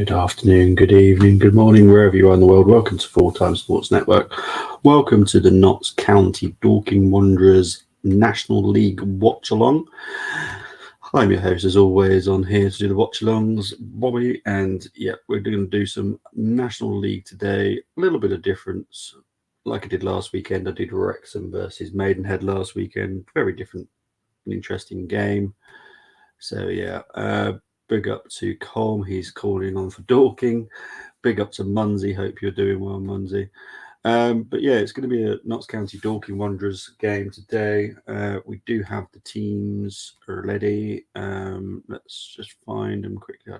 Good afternoon, good evening, good morning, wherever you are in the world. Welcome to Full Time Sports Network. Welcome to the Notts County Dorking Wanderers National League Watchalong. I'm your host, as always, on here to do the Watchalongs, Bobby, and yeah, we're going to do some National League today. A little bit of difference, like I did last weekend. I did Wrexham versus Maidenhead last weekend. Very different and interesting game. So yeah, big up to Colm, he's calling on for Dorking. Big up to Munsey, hope you're doing well, Munsey. But yeah, it's going to be a Notts County Dorking Wanderers game today. We do have the teams ready. Let's just find them quickly. I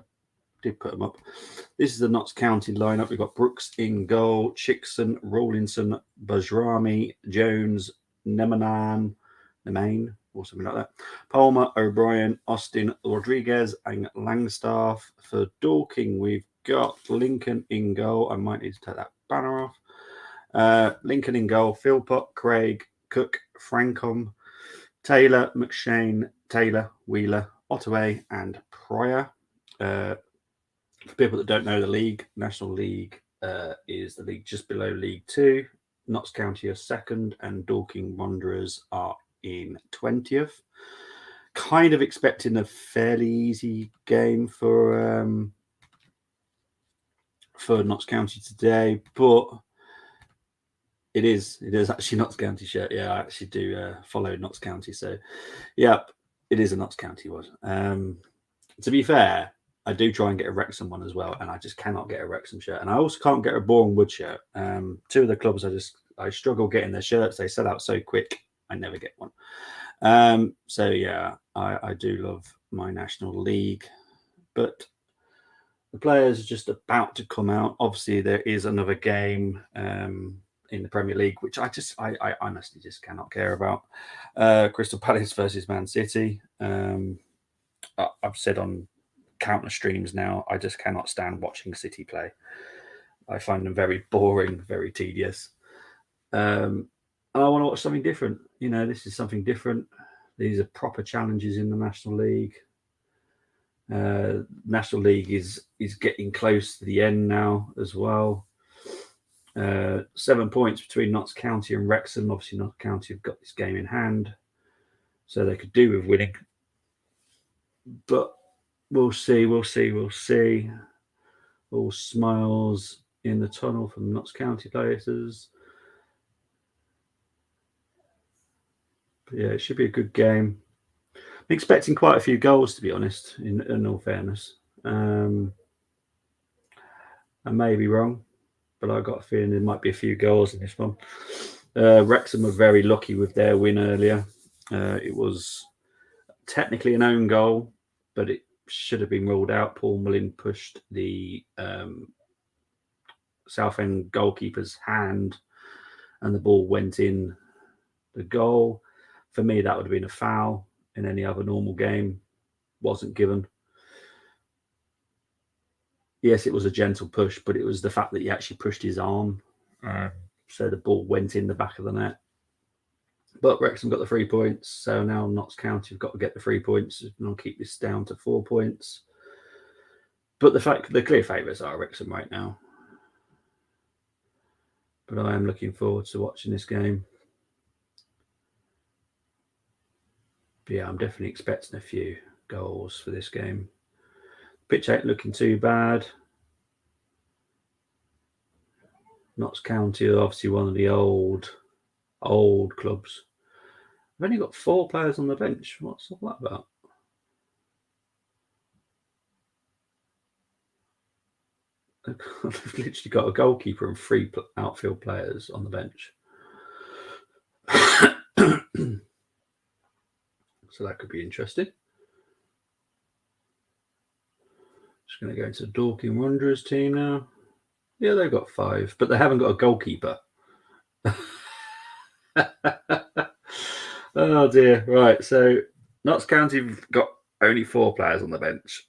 did put them up. This is the Notts County lineup. We've got Brooks in goal, Chickson, Rawlinson, Bajrami, Jones, Nemain, or something like that. Palmer, O'Brien, Austin, Rodriguez, and Langstaff. For Dorking, we've got Lincoln in goal. I might need to take that banner off. Lincoln in goal, Philpott, Craig, Cook, Francom, Taylor, McShane, Taylor, Wheeler, Ottaway, and Pryor. For people that don't know the league, National League is the league just below League Two. Notts County are second, and Dorking Wanderers are in 20th. Kind of expecting a fairly easy game for Notts County today, but it is actually Notts County shirt. Yeah, I actually do follow Notts County, so yeah, it is a Notts County one. To be fair, I do try and get a Wrexham one as well, and I just cannot get a Wrexham shirt, and I also can't get a Boreham Wood shirt. Two of the clubs I struggle getting their shirts. They sell out so quick. I never get one. So yeah, I do love my National League, but the players are just about to come out. Obviously, there is another game in the Premier League, which I honestly just cannot care about. Crystal Palace versus Man City. I've said on countless streams now, I just cannot stand watching City play. I find them very boring, very tedious. And I want to watch something different. You know, this is something different. These are proper challenges in the National League. National League is getting close to the end now as well. 7 points between Notts County and Wrexham. Obviously, Notts County have got this game in hand, so they could do with winning. But we'll see. All smiles in the tunnel from Notts County players. But yeah, it should be a good game. I'm expecting quite a few goals, to be honest, in all fairness. I may be wrong, but I've got a feeling there might be a few goals in this one. Wrexham were very lucky with their win earlier. It was technically an own goal, but it should have been ruled out. Paul Mullin pushed the Southend goalkeeper's hand, and the ball went in the goal. For me, that would have been a foul. In any other normal game, wasn't given. Yes, it was a gentle push, but it was the fact that he actually pushed his arm. So the ball went in the back of the net. But Wrexham got the 3 points, so now Notts County have got to get the 3 points and I'll keep this down to 4 points. But the clear favourites are Wrexham right now. But I am looking forward to watching this game. But yeah, I'm definitely expecting a few goals for this game. Pitch ain't looking too bad. Notts County are obviously one of the old clubs. I've only got 4 players on the bench. What's all that about? I've literally got a goalkeeper and 3 outfield players on the bench. So that could be interesting. Just going to go into the Dorking Wanderers team now. Yeah, they've got 5, but they haven't got a goalkeeper. Oh dear. Right, so Notts County have got only 4 players on the bench.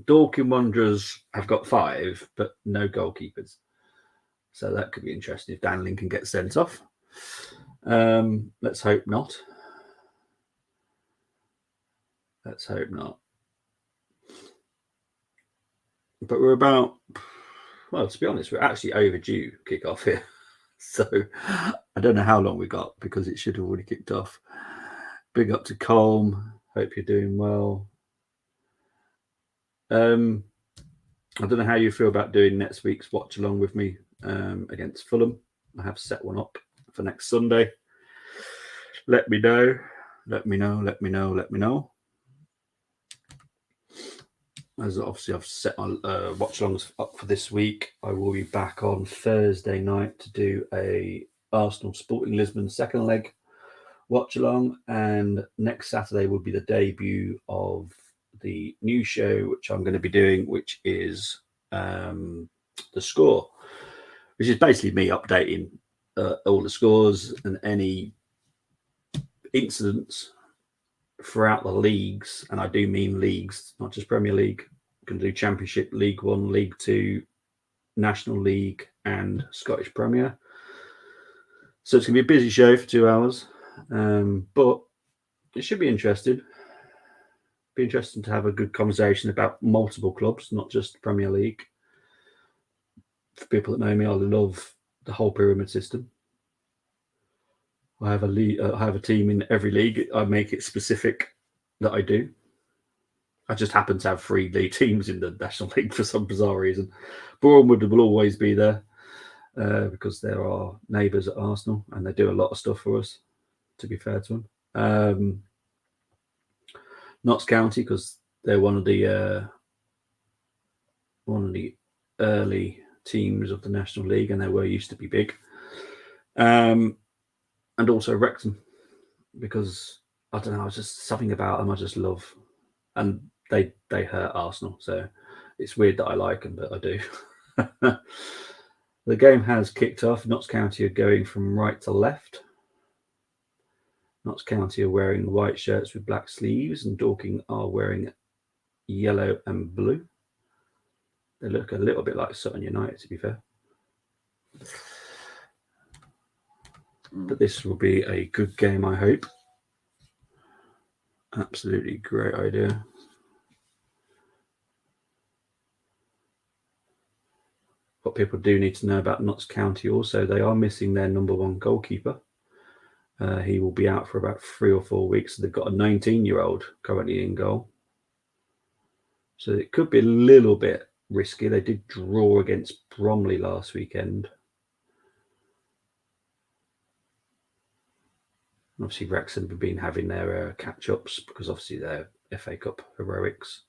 Dorking Wanderers have got 5, but no goalkeepers. So that could be interesting if Dan Lincoln gets sent off. Let's hope not. But we're about, well, to be honest, we're actually overdue kick-off here. So I don't know how long we got because it should have already kicked off. Big up to Colm. Hope you're doing well. I don't know how you feel about doing next week's watch along with me against Fulham. I have set one up for next Sunday. Let me know. Let me know. Let me know. Let me know. As obviously I've set my watch alongs up for this week. I will be back on Thursday night to do a Arsenal Sporting Lisbon second leg watch along, and next Saturday will be the debut of the new show which I'm going to be doing, which is the score, which is basically me updating all the scores and any incidents throughout the leagues, and I do mean leagues, not just Premier League. You can do Championship, League One, League Two, National League, and Scottish Premier. So it's going to be a busy show for 2 hours, but it should be interesting. Be interesting to have a good conversation about multiple clubs, not just Premier League. For people that know me, I love the whole pyramid system. I have a team in every league. I make it specific that I do. I just happen to have 3 league teams in the National League for some bizarre reason. Bournemouth will always be there because they're our neighbours at Arsenal and they do a lot of stuff for us, to be fair to them. Notts County, because they're one of the early teams of the National League and they were used to be big. And also Wrexham, because I don't know, it's just something about them I just love. And they hurt Arsenal, so it's weird that I like them, but I do. The game has kicked off. Notts County are going from right to left. Notts County are wearing white shirts with black sleeves, and Dorking are wearing yellow and blue. They look a little bit like Sutton United, to be fair. But this will be a good game, I hope. Absolutely great idea. What people do need to know about Notts County also, they are missing their number 1 goalkeeper. He will be out for about 3 or 4 weeks. So they've got a 19-year-old currently in goal. So it could be a little bit risky. They did draw against Bromley last weekend. Obviously, Wrexham have been having their catch-ups because obviously they're FA Cup heroics.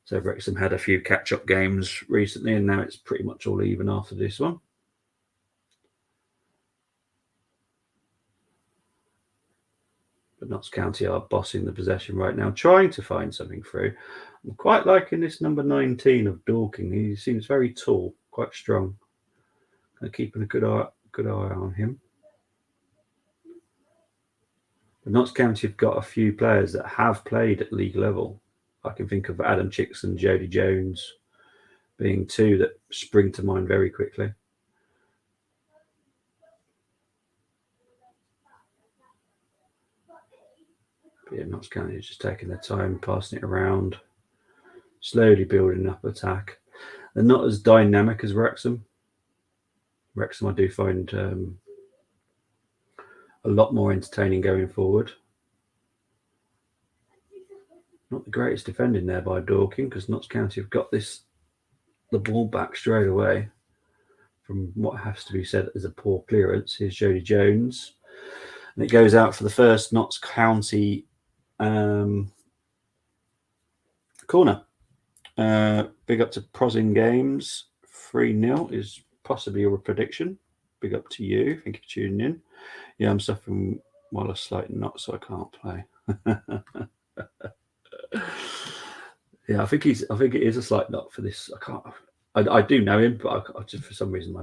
So Wrexham had a few catch-up games recently, and now it's pretty much all even after this one. But Notts County are bossing the possession right now, trying to find something through. I'm quite liking this number 19 of Dorking. He seems very tall, quite strong. Keeping a good eye on him. But Notts County have got a few players that have played at league level. I can think of Adam Chicks and Jody Jones being 2 that spring to mind very quickly. But yeah, Notts County is just taking their time, passing it around, slowly building up attack. They're not as dynamic as Wrexham. Wrexham I do find a lot more entertaining going forward. Not the greatest defending there by Dorking, because Notts County have got the ball back straight away from what has to be said as a poor clearance. Here's Jody Jones, and it goes out for the first Notts County corner. Big up to Prosing Games. 3-0 is possibly a prediction. Big up to you. Thank you for tuning in. Yeah, I'm suffering while a slight knot, so I can't play. Yeah, I think it is a slight knot for this. I do know him, but I just for some reason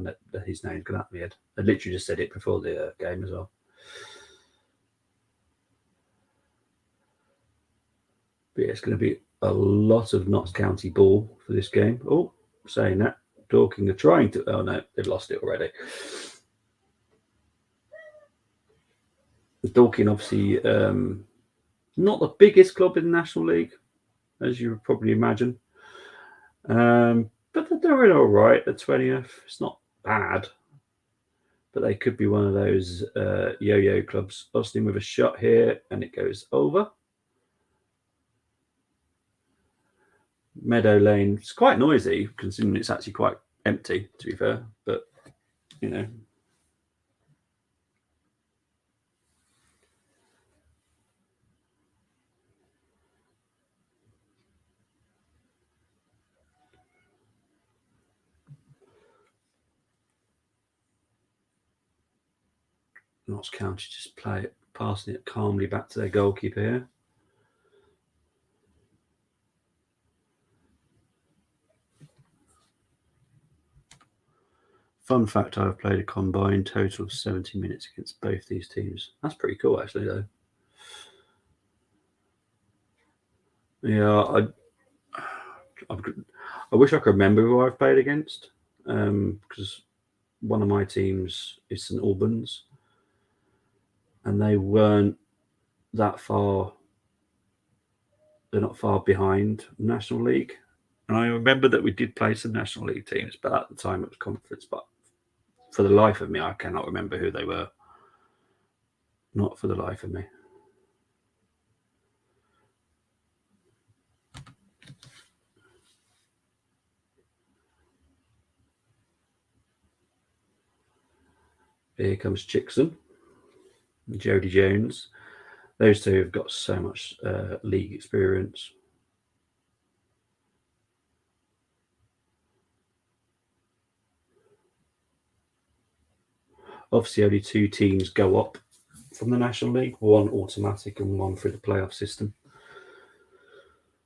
his name's gone out of my head. I literally just said it before the game as well. But yeah, it's going to be a lot of Notts County ball for this game. Oh, saying that, Dorking are trying to. Oh no, they've lost it already. Dorking, obviously, not the biggest club in the National League, as you would probably imagine. but they're doing all right. The 20th, it's not bad, but they could be one of those yo-yo clubs. Austin with a shot here, and it goes over. Meadow Lane. It's quite noisy, considering it's actually quite empty, to be fair. But, you know. Notts County just passing it calmly back to their goalkeeper here. Fun fact, I've played a combined total of 70 minutes against both these teams. That's pretty cool, actually, though. Yeah, I wish I could remember who I've played against, because one of my teams is St Albans, and they weren't that far. They're not far behind National League. And I remember that we did play some National League teams, but at the time it was conference. But for the life of me, I cannot remember who they were. Not for the life of me. Here comes Chickson and Jody Jones. Those two have got so much league experience. Obviously, only two teams go up from the National League, one automatic and one through the playoff system.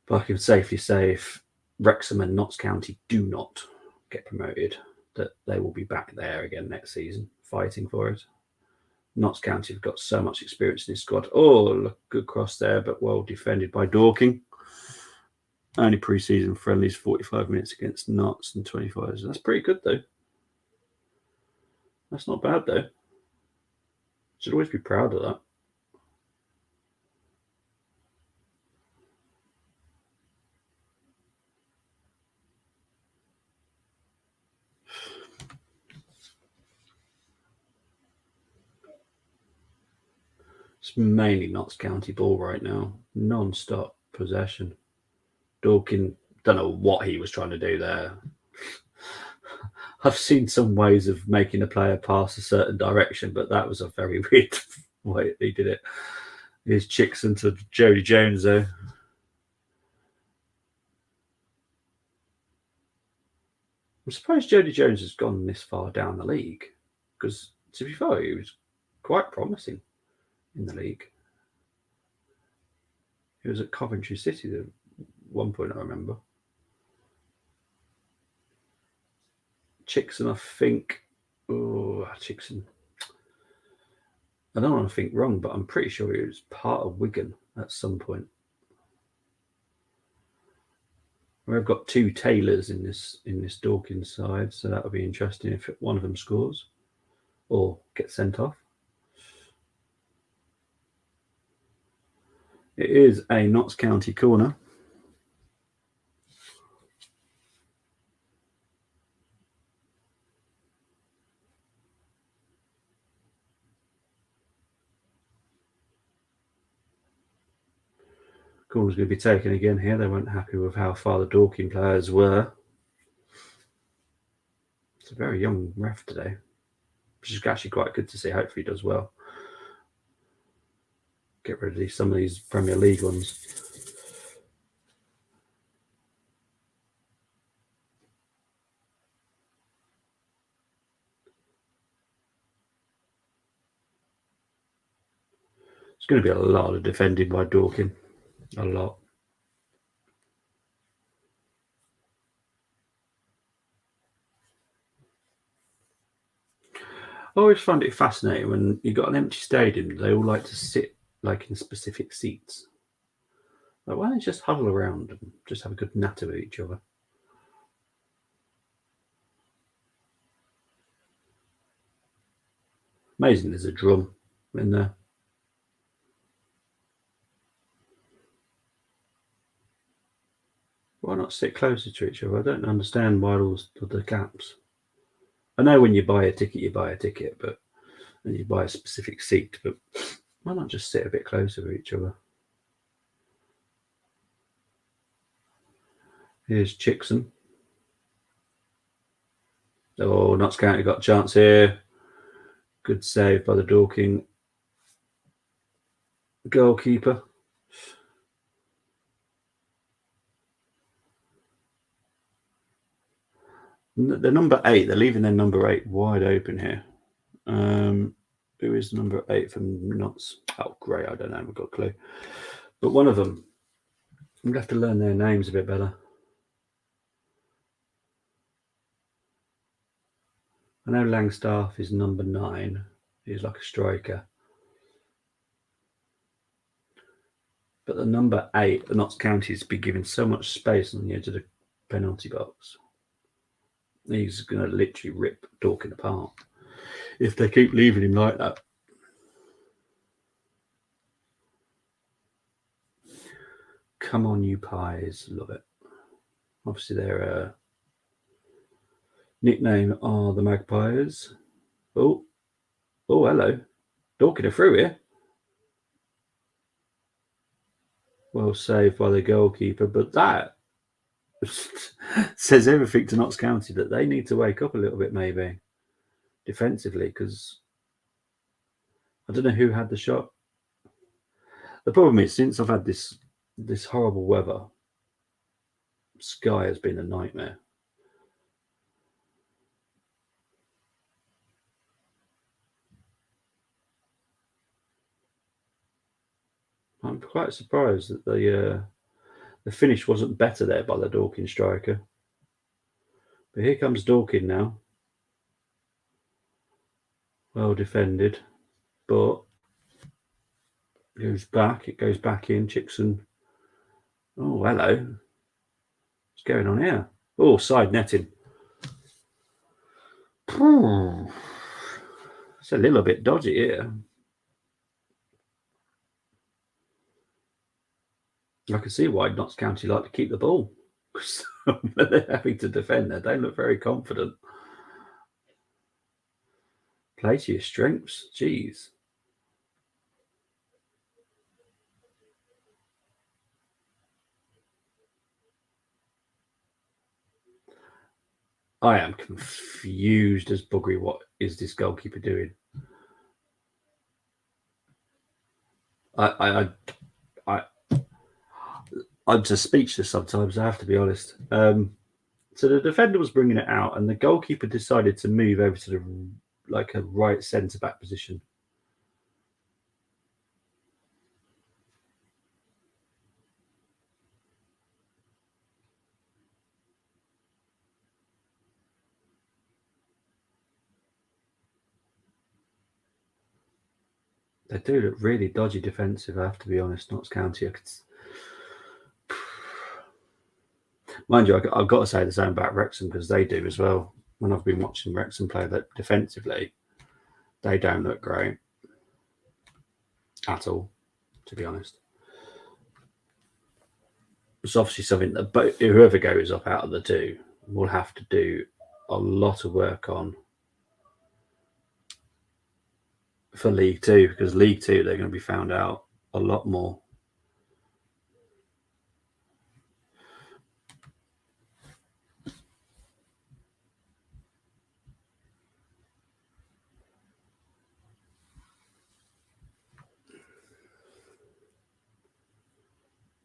But I can safely say if Wrexham and Notts County do not get promoted, that they will be back there again next season, fighting for it. Notts County have got so much experience in this squad. Oh, look, good cross there, but well defended by Dorking. Only pre-season friendlies, 45 minutes against Notts and 25. That's pretty good, though. That's not bad, though. Should always be proud of that. It's mainly Notts County ball right now. Non-stop possession. Dorking, don't know what he was trying to do there. I've seen some ways of making a player pass a certain direction, but that was a very weird way he did it. Here's Chickson to Jody Jones, though. I'm surprised Jody Jones has gone this far down the league, because, to be fair, he was quite promising in the league. He was at Coventry City at one point, I remember. Chickson, I think. Oh, Chickson. I don't want to think wrong, but I'm pretty sure he was part of Wigan at some point. We've got two Taylors in this Dorking side, so that'll be interesting if one of them scores or gets sent off. It is a Notts County corner. Corner's going to be taken again here. They weren't happy with how far the Dorking players were. It's a very young ref today, which is actually quite good to see. Hopefully he does well. Get rid of some of these Premier League ones. It's going to be a lot of defending by Dorking. A lot. I always find it fascinating when you've got an empty stadium, they all like to sit like in specific seats. Like, why don't they just huddle around and just have a good natter with each other? Amazing there's a drum in there. Why not not sit closer to each other? I don't understand why all the gaps. I know when you buy a ticket, but and you buy a specific seat, but why not just sit a bit closer to each other? Here's Chickson. Oh, Notts County got a chance here. Good save by the Dorking goalkeeper. The number 8, they're leaving their number 8 wide open here. Who is number 8 from Notts? Oh, great, I don't know, I've got a clue. But one of them, I'm going to have to learn their names a bit better. I know Langstaff is number 9. He's like a striker. But the number 8, the Notts County, has been given so much space on the edge of the penalty box. He's going to literally rip Dorking apart if they keep leaving him like that. Come on, you pies. Love it. Obviously, their nickname are the Magpies. Oh, hello. Dorking are through here. Well saved by the goalkeeper, but that says everything to Notts County, that they need to wake up a little bit, maybe, defensively, because I don't know who had the shot. The problem is, since I've had this horrible weather, Sky has been a nightmare. I'm quite surprised that the finish wasn't better there by the Dorking striker. But here comes Dorking now. Well defended, but it goes back in. Chickson. Oh, hello. What's going on here? Oh, side netting. It's a little bit dodgy here. I can see why Notts County like to keep the ball. But they're having to defend. They don't look very confident. Play to your strengths. Jeez. I am confused as buggery. What is this goalkeeper doing? I'm just speechless sometimes, I have to be honest. So the defender was bringing it out, and the goalkeeper decided to move over to a right centre back position. They do look really dodgy defensive, I have to be honest. Notts County. Mind you, I've got to say the same about Wrexham, because they do as well. When I've been watching Wrexham play that defensively, they don't look great at all, to be honest. It's obviously something that whoever goes up out of the two will have to do a lot of work on for League Two, because League Two, they're going to be found out a lot more.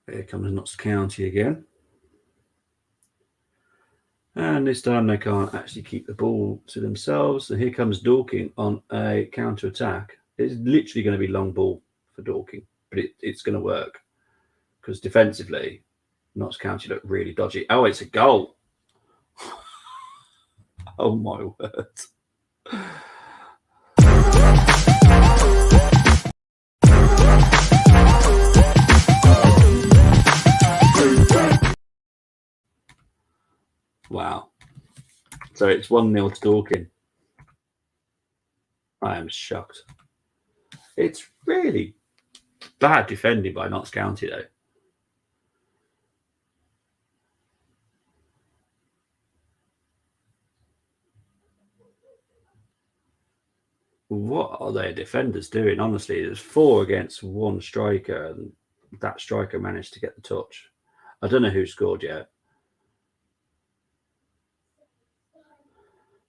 Here comes Notts County again. And this time they can't actually keep the ball to themselves. And here comes Dorking on a counter-attack. It's literally going to be long ball for Dorking, but it's going to work, because defensively, Notts County look really dodgy. Oh, it's a goal. Oh, my word. Wow. So it's 1-0 to Dorking. I am shocked. It's really bad defending by Notts County, though. What are their defenders doing? Honestly, there's 4 against 1 striker, and that striker managed to get the touch. I don't know who scored yet.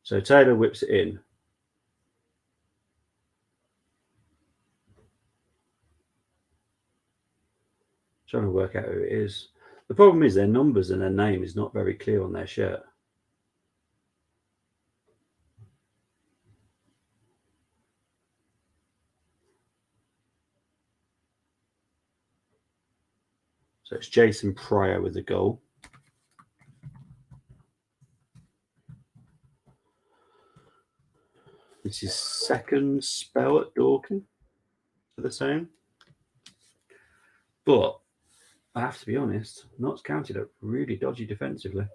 So Taylor whips it in. Trying to work out who it is. The problem is their numbers and their name is not very clear on their shirt. So it's Jason Pryor with the goal. It's his second spell at Dorking for the same. But I have to be honest, Notts County look really dodgy defensively.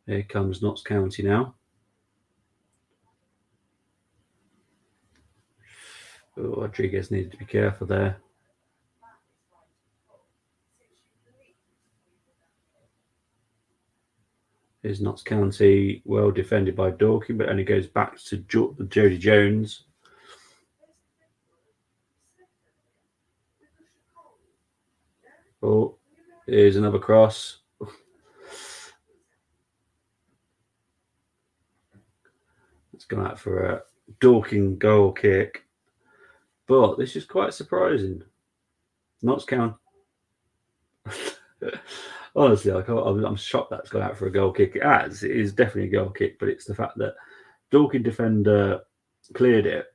Here comes Notts County now. Oh, Rodriguez needed to be careful there. Here's Notts County, well defended by Dorking, but only goes back to Jody Jones. Oh, here's another cross. It's gone out for a Dorking goal kick. But this is quite surprising. Notts County. Honestly, I'm shocked that's gone out for a goal kick. It is definitely a goal kick, but it's the fact that Dorking defender cleared it,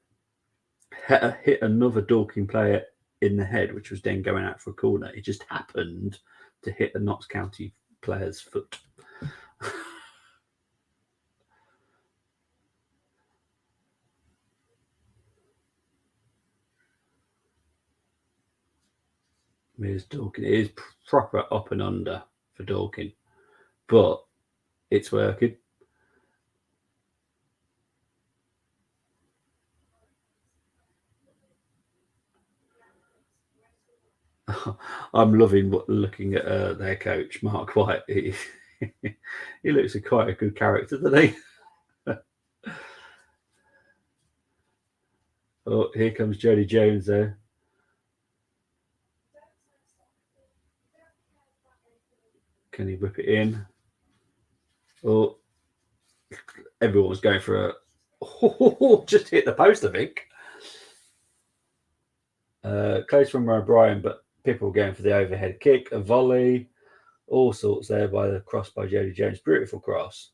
hit another Dorking player in the head, which was then going out for a corner. It just happened to hit the Notts County player's foot. Here's Dorking. It is proper up and under for Dorking, but it's working. I'm loving looking at their coach, Mark White. He looks quite a good character, doesn't he? Oh, here comes Jody Jones there. Can he whip it in? Oh, everyone was going for a just hit the post, I think. Close from O'Brien, but people were going for the overhead kick, a volley, all sorts there by the cross by Jody Jones. Beautiful cross.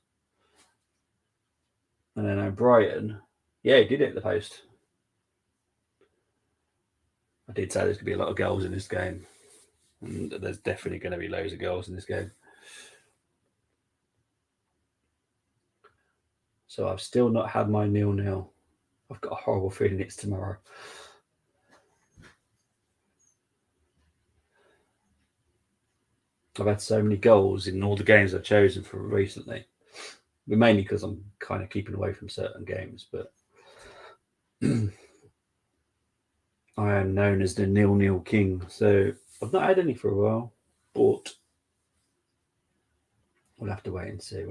And then O'Brien, yeah, he did hit the post. I did say there's going to be a lot of goals in this game. And there's definitely going to be loads of goals in this game. So I've still not had my 0-0. I've got a horrible feeling it's tomorrow. I've had so many goals in all the games I've chosen for recently. But mainly because I'm kind of keeping away from certain games. But I am known as the 0-0 king. So I've not had any for a while. But we'll have to wait and see.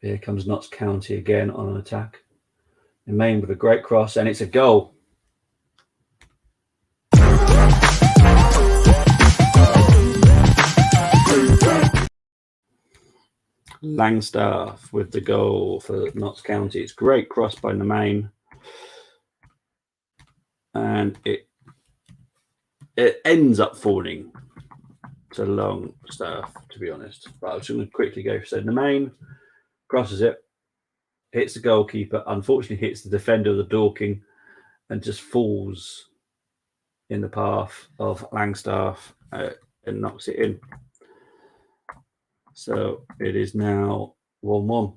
Here comes Notts County again on an attack. And Main with a great cross, and it's a goal. Langstaff with the goal for Notts County. It's great cross by the Main. And it ends up falling to Longstaff, to be honest. But I'm just going to quickly go. So the Main crosses it, hits the goalkeeper, unfortunately hits the defender of the Dorking, and just falls in the path of Langstaff and knocks it in. So it is now 1-1.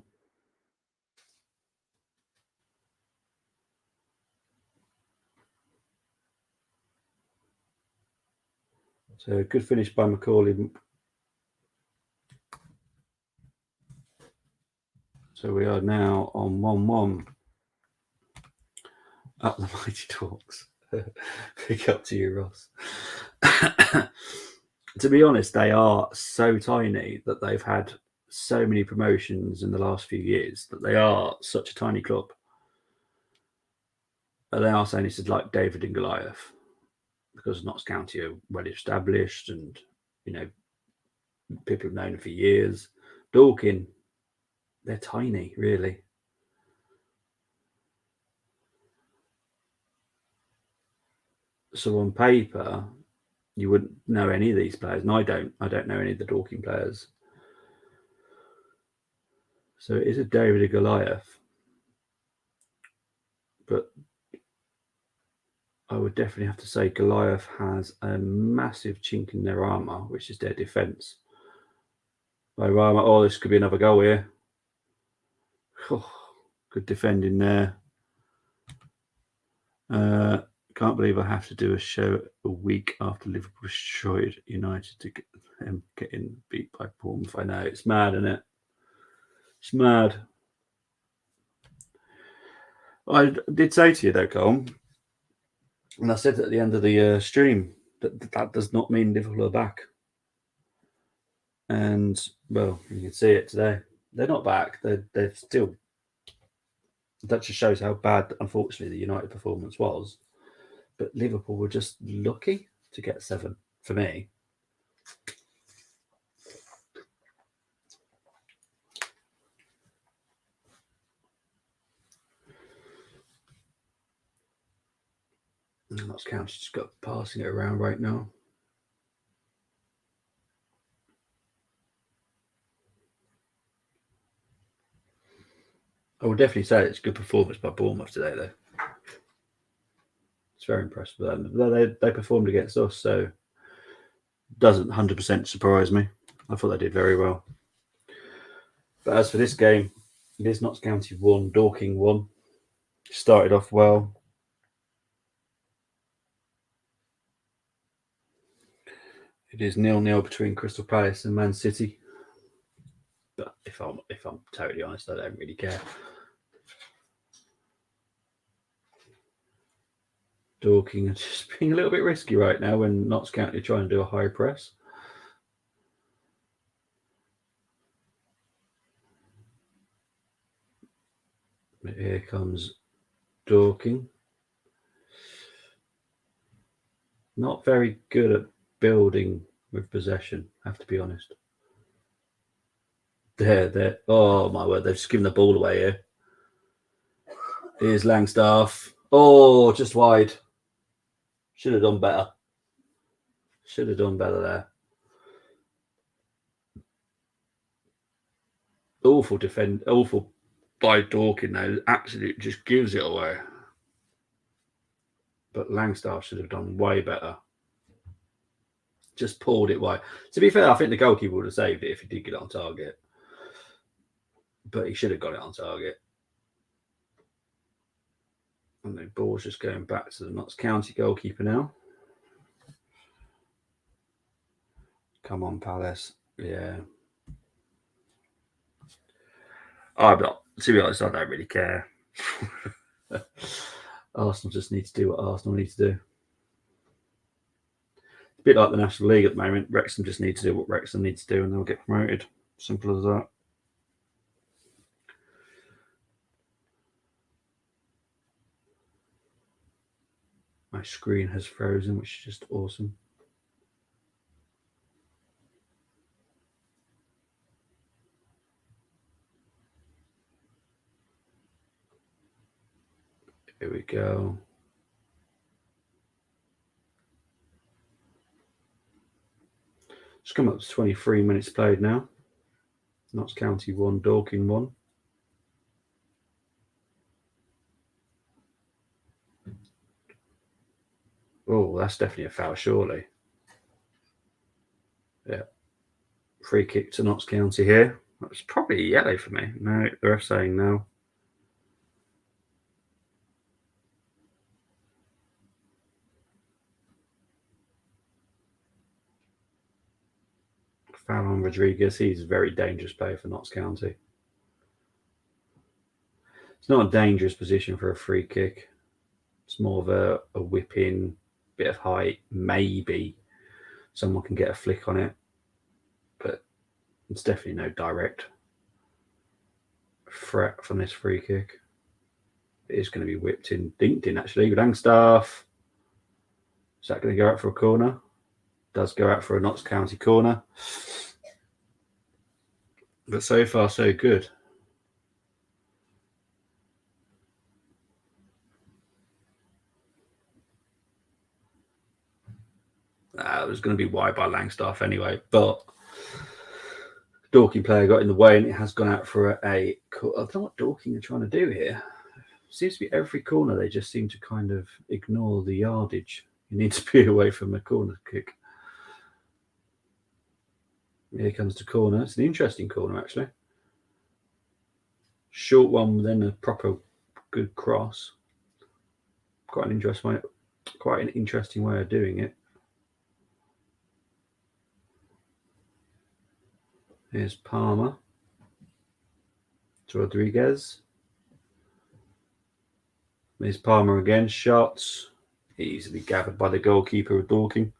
So good finish by Macaulay. So we are now on 1-1. Up the mighty Dorks. Pick up to you, Ross. To be honest, they are so tiny that they've had so many promotions in the last few years that they are such a tiny club. And they are saying this is like David and Goliath because Notts County are well established and, people have known them for years. Dorking, they're tiny, really. So on paper, you wouldn't know any of these players, and I don't know any of the Dorking players. So it is a David and Goliath, but I would definitely have to say Goliath has a massive chink in their armour, which is their defence. Oh, this could be another goal here. Oh, good defending there. Can't believe I have to do a show a week after Liverpool destroyed United to get them getting beat by Bournemouth. I know, it's mad, isn't it? It's mad. I did say to you though, Cole, and I said at the end of the stream that does not mean Liverpool are back. And well, you can see it today. They're not back. They're still. That just shows how bad, unfortunately, the United performance was. But Liverpool were just lucky to get 7 for me. Notts County just got passing it around right now. I would definitely say it's a good performance by Bournemouth today, though. It's very impressive. They performed against us, so doesn't 100% surprise me. I thought they did very well. But as for this game, it is Notts County 1, Dorking 1. Started off well. It is 0-0 between Crystal Palace and Man City. But if I'm totally honest, I don't really care. Dorking are just being a little bit risky right now when Notts County are trying to do a high press. But here comes Dorking. Not very good at building with possession, I have to be honest. There. Oh, my word. They've just given the ball away here. Here's Langstaff. Oh, just wide. Should have done better. Should have done better there. Awful by Dorking, though. Absolutely just gives it away. But Langstaff should have done way better. Just pulled it wide. To be fair, I think the goalkeeper would have saved it if he did get it on target. But he should have got it on target. And the ball's just going back to the Notts County goalkeeper now. Come on, Palace. Yeah. To be honest, I don't really care. Arsenal just need to do what Arsenal need to do. It's a bit like the National League at the moment. Wrexham just need to do what Wrexham needs to do and they'll get promoted. Simple as that. My screen has frozen, which is just awesome. Here we go. It's come up to 23 minutes played now. Notts County 1, Dorking 1. Oh, that's definitely a foul, surely. Yeah. Free kick to Notts County here. That's probably yellow for me. No, the ref's saying no. Foul on Rodriguez. He's a very dangerous player for Notts County. It's not a dangerous position for a free kick. It's more of a whipping, bit of height, maybe someone can get a flick on it, but it's definitely no direct threat from this free kick. It is going to be whipped in, dinked in actually with Langstaff. Is that going to go out for a corner? Does go out for a Notts County corner. But so far, so good. It was going to be wide by Langstaff anyway, but Dorking player got in the way and it has gone out for I don't know what Dorking are trying to do here. Seems to be every corner they just seem to kind of ignore the yardage. You need to be away from a corner kick. Here comes the corner. It's an interesting corner actually. Short one, then a proper good cross. Quite an interesting way of doing it. Here's Palmer to Rodriguez. Here's Palmer again. Shots easily gathered by the goalkeeper of Dorking.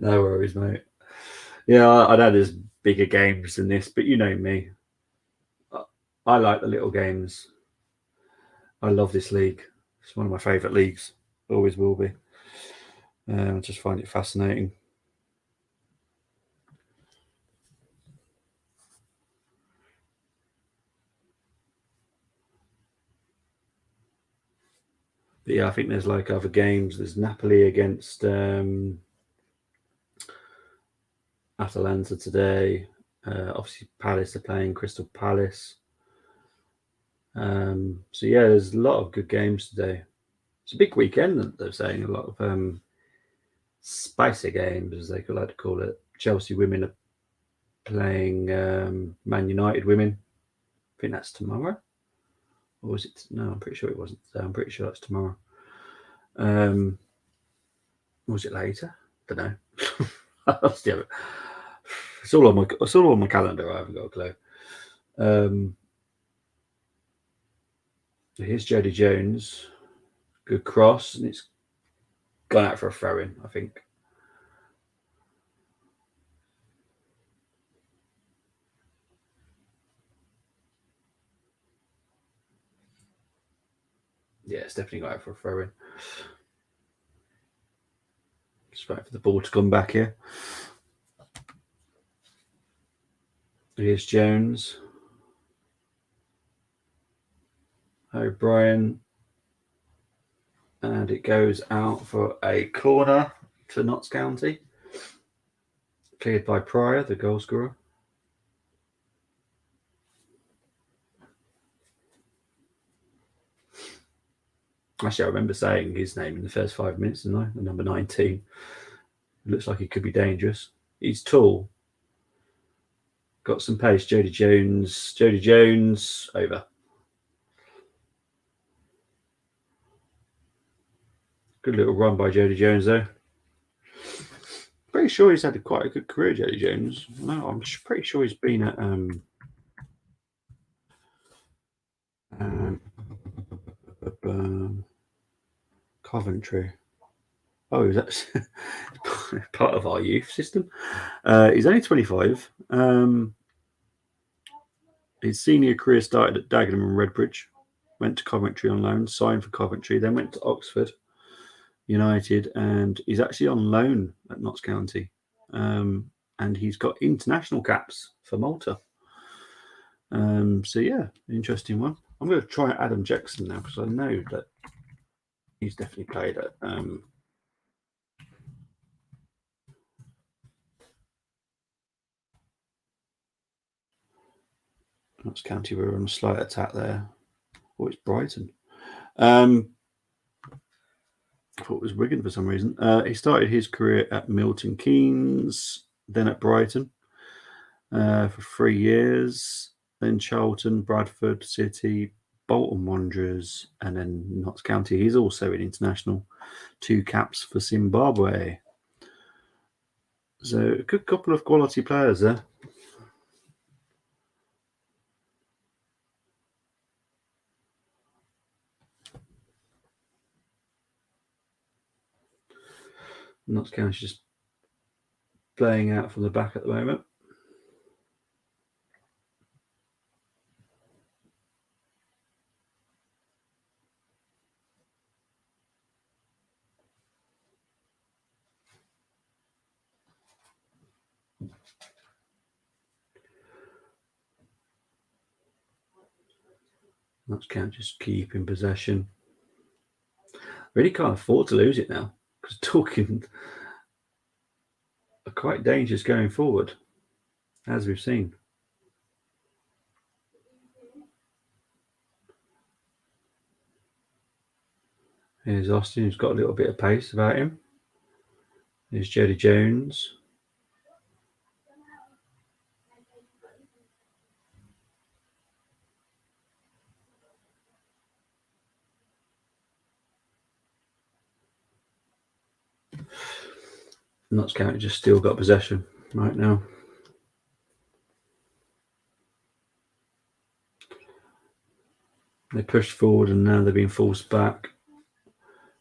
No worries, mate. Yeah, I know there's bigger games than this, but you know me. I like the little games. I love this league. It's one of my favourite leagues. Always will be. I just find it fascinating. But yeah, I think there's like other games. There's Napoli against Atalanta today. Obviously, Palace are playing Crystal Palace. So yeah, there's a lot of good games today. It's a big weekend. They're saying a lot of spicy games, as they like to call it. Chelsea women are playing Man United women. I think that's tomorrow. Or was it? No, I'm pretty sure it wasn't today. I'm pretty sure that's tomorrow. Was it later? Don't know. It's all on my calendar. I haven't got a clue. Here's Jodie Jones. Good cross, and it's gone out for a throw-in, I think. Yeah, it's definitely got out for a throw-in. Just waiting for the ball to come back here. Here's Jones. O'Brien. And it goes out for a corner to Notts County. Cleared by Pryor, the goal scorer. Actually, I remember saying his name in the first 5 minutes, didn't I? The number 19. It looks like he could be dangerous. He's tall. Got some pace. Jodie Jones, over. Good little run by Jodie Jones, though. Pretty sure he's had quite a good career, Jodie Jones. No, I'm pretty sure he's been at Coventry. Oh, that's part of our youth system. He's only 25. His senior career started at Dagenham and Redbridge. Went to Coventry on loan, signed for Coventry, then went to Oxford United, and he's actually on loan at Notts County. And he's got international caps for Malta. So yeah, interesting one. I'm going to try Adam Jackson now because I know that he's definitely played at Notts County. We're on a slight attack there. Oh, it's Brighton. I thought it was Wigan for some reason. He started his career at Milton Keynes, then at Brighton for 3 years, then Charlton, Bradford City, Bolton Wanderers, and then Notts County. He's also an international, 2 caps for Zimbabwe. So a good couple of quality players there. Notts County just playing out from the back at the moment. Notts County just keeping possession. Really can't afford to lose it now because Dorking are quite dangerous going forward, as we've seen. Here's Austin, who's got a little bit of pace about him. Here's Jody Jones. Notts County just still got possession right now. They pushed forward and now they're being forced back.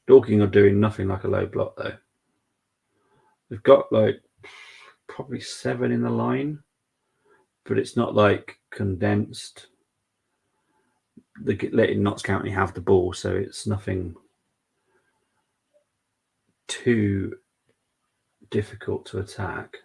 Dorking are doing nothing like a low block though. They've got like probably 7 in the line, but it's not like condensed. They're letting Notts County have the ball, so it's nothing too difficult to attack.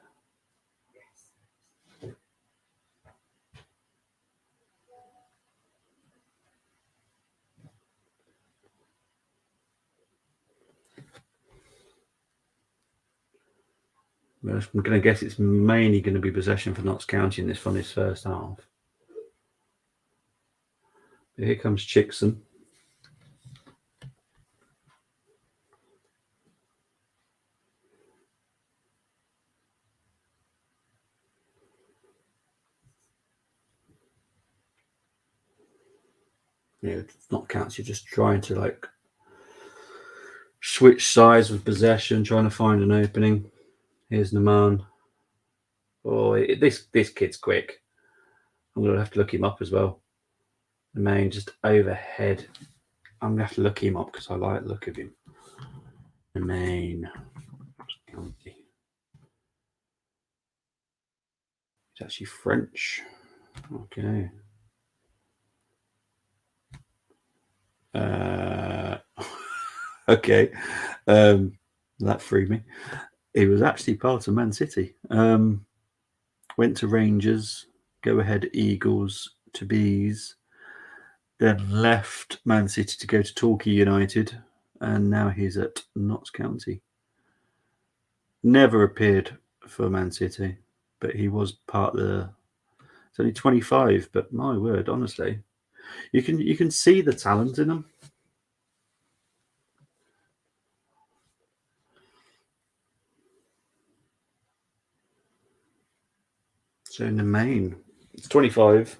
I'm going to guess it's mainly going to be possession for Notts County in this first half. But here comes Chickson. Notts County just trying to like switch sides with possession, trying to find an opening. Here's Naman. Oh, this kid's quick. I'm going to have to look him up as well. Naman just overhead. I'm going to have to look him up because I like the look of him. Naman. He's actually French. Okay. Okay. That freed me. He was actually part of Man City. Went to Rangers, go ahead Eagles to Bees, then left Man City to go to Torquay United, and now he's at Notts County. Never appeared for Man City, but he was part of the. He's only 25, but my word, honestly, you can see the talent in him. So in the main, it's 25.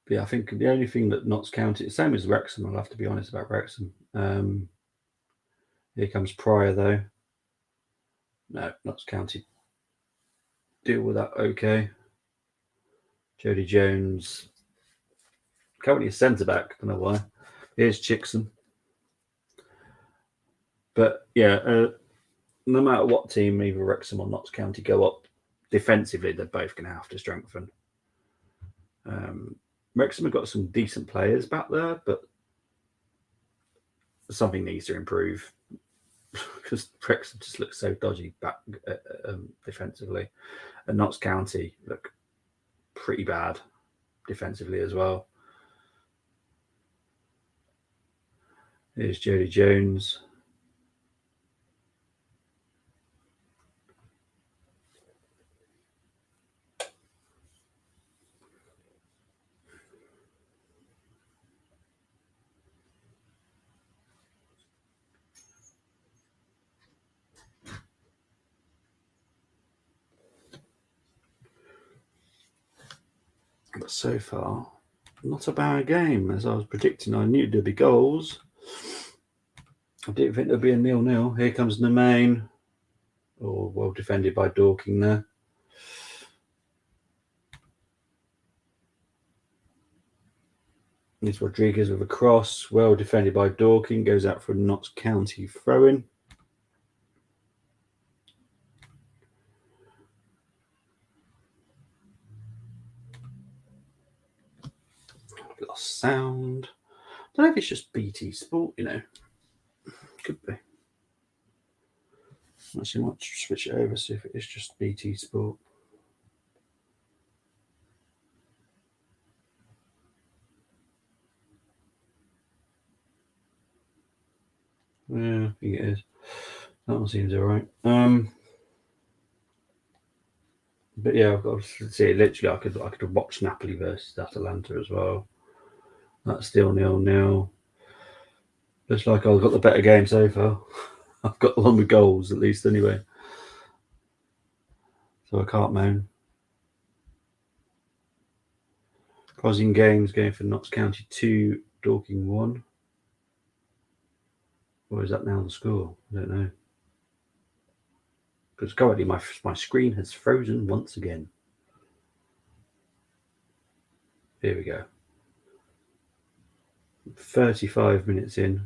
But yeah, I think the only thing that Notts County, same as Wrexham, I'll have to be honest about Wrexham. Here comes Pryor, though. No, Notts County deal with that okay. Jody Jones. Currently a centre back, don't know why. Here's Chickson. But yeah, no matter what team, either Wrexham or Notts County go up, defensively, they're both going to have to strengthen. Wrexham have got some decent players back there, but something needs to improve because Wrexham just looks so dodgy back defensively. And Notts County look pretty bad defensively as well. Here's Jody Jones. But so far, not a bad game. As I was predicting, I knew there'd be goals. I didn't think there'd be a 0-0. Here comes the main. Oh, well defended by Dorking there. It's Rodriguez with a cross. Well defended by Dorking. Goes out for a Notts County throw-in. Lost sound. I don't know if it's just BT Sport, you know. Could be. Actually, I might switch it over, see if it is just BT Sport. Yeah, I think it is. That one seems alright. But yeah, I've got to see. Literally, I could watch Napoli versus Atalanta as well. That's still 0-0. Looks like I've got the better game so far. I've got the one with goals at least, anyway. So I can't moan. Crossing games going for Notts County 2, Dorking 1. Or is that now the score? I don't know. Because currently my screen has frozen once again. Here we go. 35 minutes in.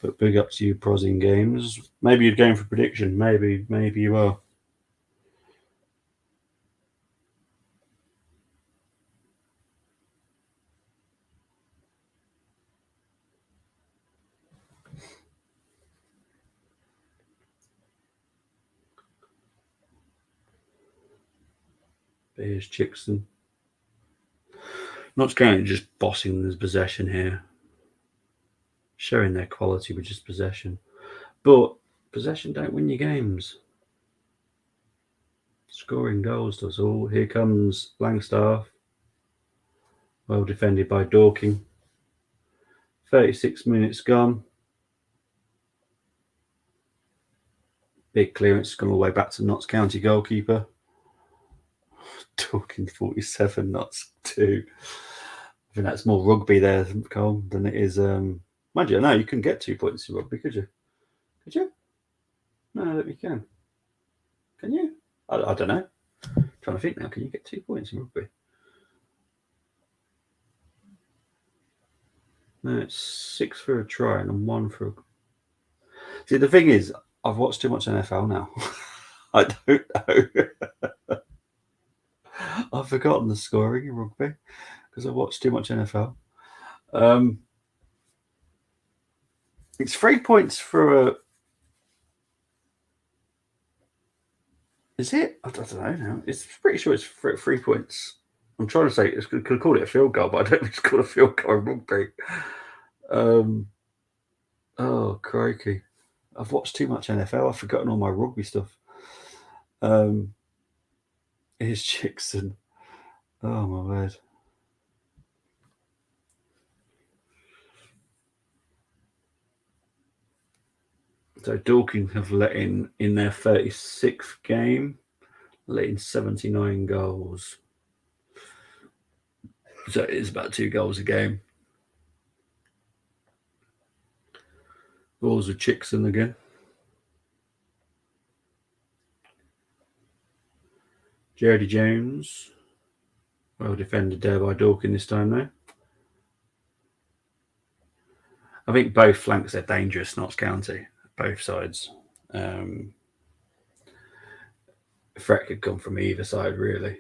But big up to you, Prosing Games. Maybe you're going for prediction. Maybe you are. But here's Chickson. Notts County just bossing this possession here. Showing their quality with just possession. But possession don't win you games. Scoring goals does all. Here comes Langstaff. Well defended by Dorking. 36 minutes gone. Big clearance gone all the way back to Notts County goalkeeper. Dorking 47, Notts 2. I think that's more rugby there, Cole, than it is. Mind you, no, you couldn't get 2 points in rugby, could you? Could you? No, I don't think you can. Can you? I don't know. I'm trying to think now. Can you get 2 points in rugby? No, it's 6 for a try and 1 for. See, the thing is, I've watched too much NFL now. I don't know. I've forgotten the scoring in rugby because I watched too much NFL. It's 3 points for a. Is it? I don't know now. It's pretty sure it's 3 points. I'm trying to say it could call it a field goal, but I don't think it's called a field goal in rugby. Oh, crikey. I've watched too much NFL. I've forgotten all my rugby stuff. Here's Chickson. Oh, my word. So Dorking have let in their 36th game, let in 79 goals. So it is about 2 goals a game. Balls with Chickson again. Jody Jones. Well defended there by Dorking this time, though. I think both flanks are dangerous, Notts County, both sides. Threat could come from either side, really.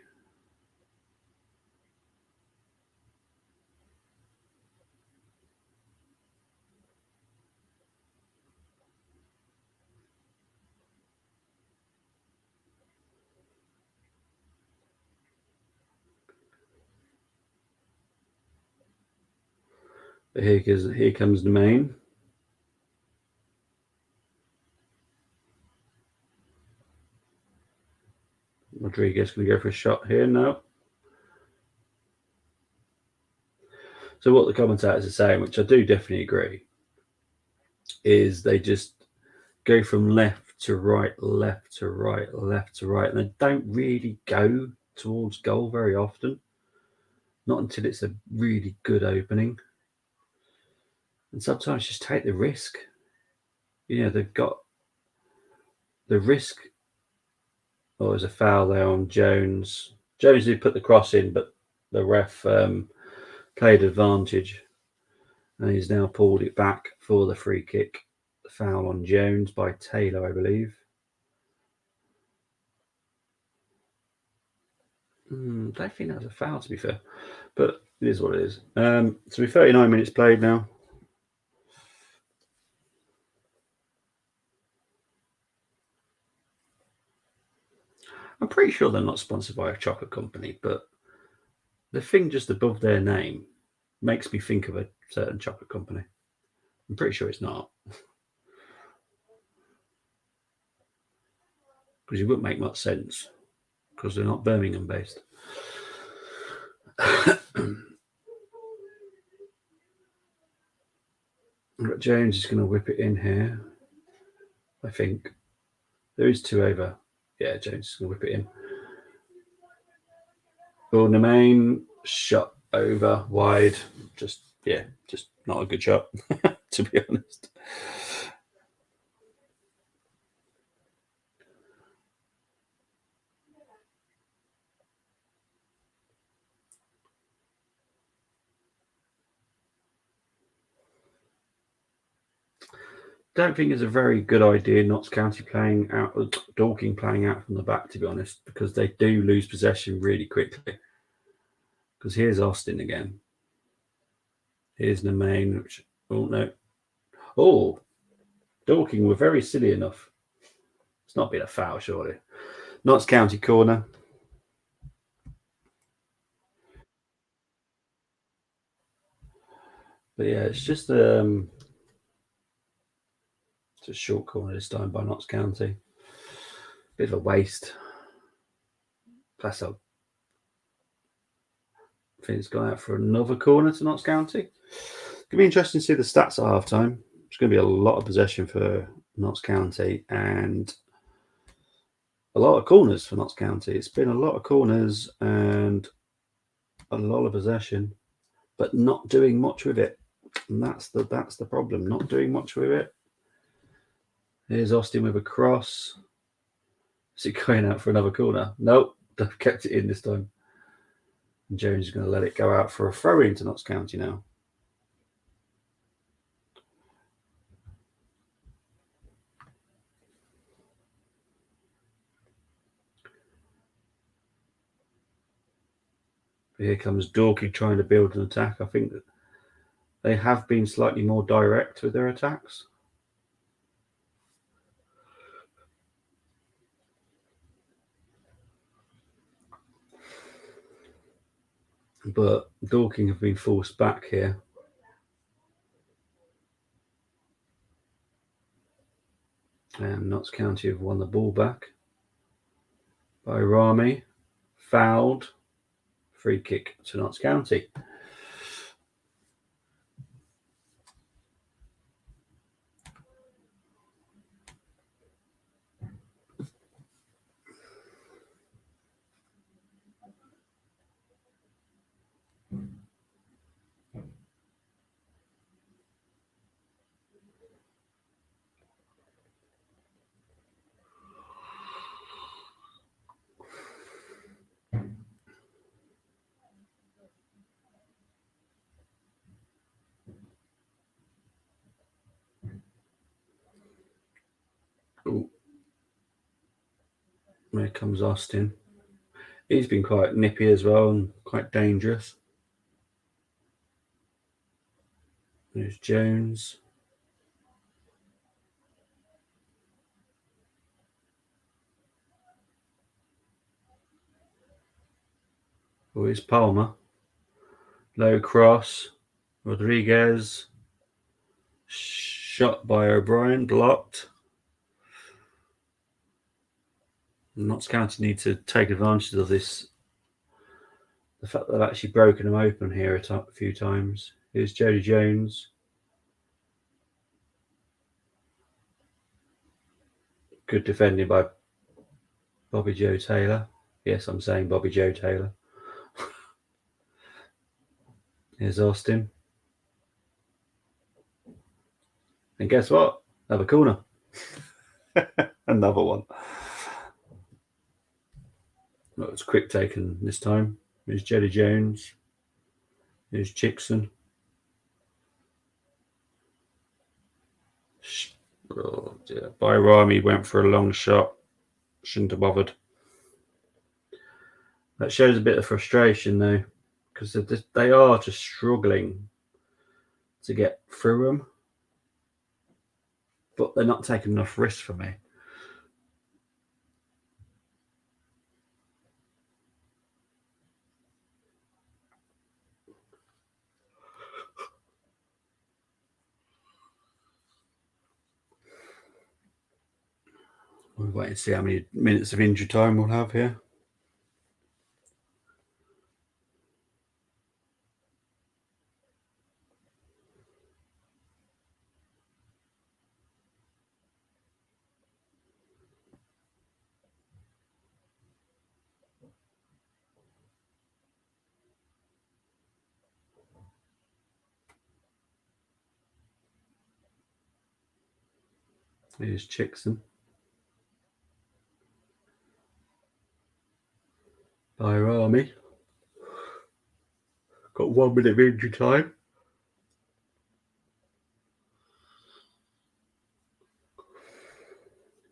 But here comes the main. Rodriguez going to go for a shot here. No. So what the commentators are saying, which I do definitely agree, is they just go from left to right, left to right, left to right, and they don't really go towards goal very often. Not until it's a really good opening. And sometimes just take the risk. You know, they've got the risk. Oh, there's a foul there on Jones. Jones did put the cross in, but the ref played advantage, and he's now pulled it back for the free kick. The foul on Jones by Taylor, I believe. I don't think that was a foul, to be fair, but it is what it is. So we're 39 minutes played now. I'm pretty sure they're not sponsored by a chocolate company, but the thing just above their name makes me think of a certain chocolate company. I'm pretty sure it's not, because it wouldn't make much sense, because they're not Birmingham based. James is going to whip it in here. I think there is 2 over. Yeah, James is going to whip it in. Nemain shot over wide. Just not a good shot, to be honest. Don't think it's a very good idea Notts County playing out, Dorking playing out from the back, to be honest, because they do lose possession really quickly. Because here's Austin again. Here's Nemain, which, oh no. Oh, Dorking were very silly enough. It's not been a foul, surely. Notts County corner. But yeah, it's just it's a short corner this time by Notts County. Bit of a waste. Plus, I think it's gone out for another corner to Notts County. It's going to be interesting to see the stats at half time. It's going to be a lot of possession for Notts County and a lot of corners for Notts County. It's been a lot of corners and a lot of possession, but not doing much with it. And that's the problem. Not doing much with it. Here's Austin with a cross. Is it going out for another corner? Nope, they've kept it in this time. And Jones is going to let it go out for a throw into Notts County now. Here comes Dorking trying to build an attack. I think that they have been slightly more direct with their attacks. But Dorking have been forced back here. And Notts County have won the ball back by Rami. Fouled. Free kick to Notts County. Ooh. Here comes Austin. He's been quite nippy as well and quite dangerous. There's Jones. Oh, here's Palmer. Low cross. Rodriguez. Shot by O'Brien. Blocked. Notts County need to take advantage of this. The fact that they've actually broken them open here a few times. Here's Jody Jones. Good defending by Bobby Joe Taylor. Yes, I'm saying Bobby Joe Taylor. Here's Austin. And guess what? Another corner. Another one. Well, it's quick taken this time. Here's Jody Jones. Here's Chickson. Oh dear. Bayrami went for a long shot. Shouldn't have bothered. That shows a bit of frustration though, because they are just struggling to get through them. But they're not taking enough risks for me. We'll wait and see how many minutes of injury time we'll have here. Here's Chickson. Bayrami. Got 1 minute of injury time.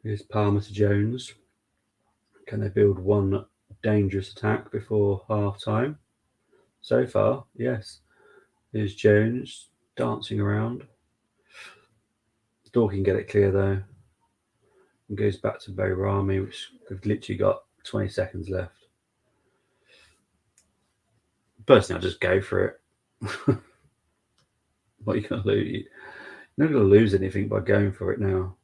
Here's Palmer to Jones. Can they build one dangerous attack before half time? So far, yes. Here's Jones dancing around. Dorking get it clear though. And goes back to Bayrami, which we've literally got 20 seconds left. Personally, I'll just go for it. What are you going to lose? You're not going to lose anything by going for it now.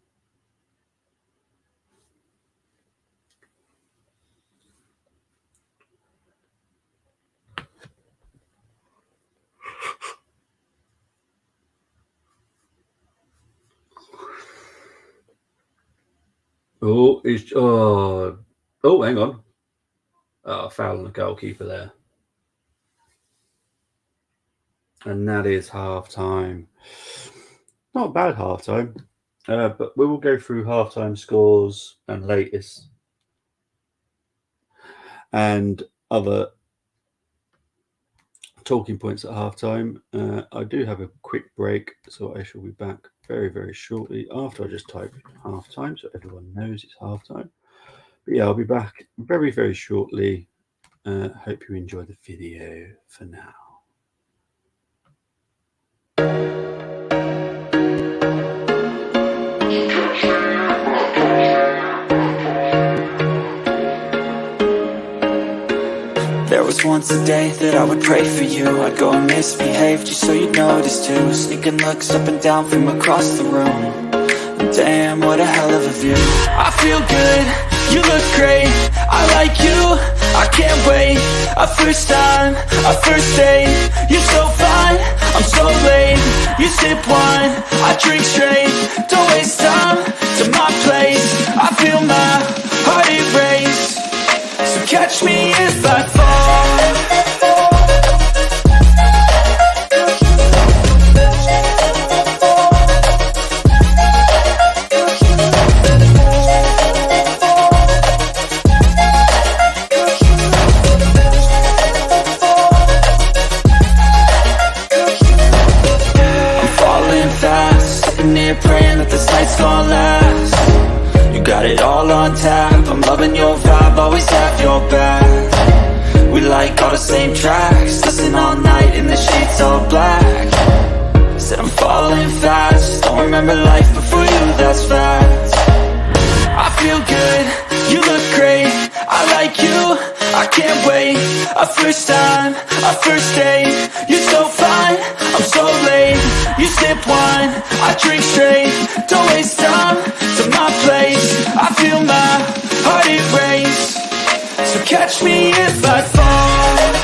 Oh, hang on. Oh, foul on the goalkeeper there. And that is half time. Not a bad half time. But we will go through half-time scores and latest and other talking points at half-time. I do have a quick break, so I shall be back very, very shortly after I just type half-time so everyone knows it's half-time. But yeah, I'll be back very, very shortly. Hope you enjoy the video for now. There was once a day that I would pray for you. I'd go and misbehave just so you'd notice too. Sneaking looks up and down from across the room. Damn, what a hell of a view. I feel good, you look great, I like you, I can't wait. A first time, a first date, you're so fine, I'm so late. You sip wine, I drink straight, don't waste time to my place. I feel my heart erase, so catch me if I fall. Praying that this night's gonna last. You got it all on tap, I'm loving your vibe, always have your back. We like all the same tracks, listen all night in the sheets all black. Said I'm falling fast, don't remember life before you, that's fact. I feel good, you look great, I like you, I can't wait. A first time, a first date, you're so fine, I'm so late. You sip wine, I drink straight, don't waste time to my place. I feel my heart erase, so catch me if I fall.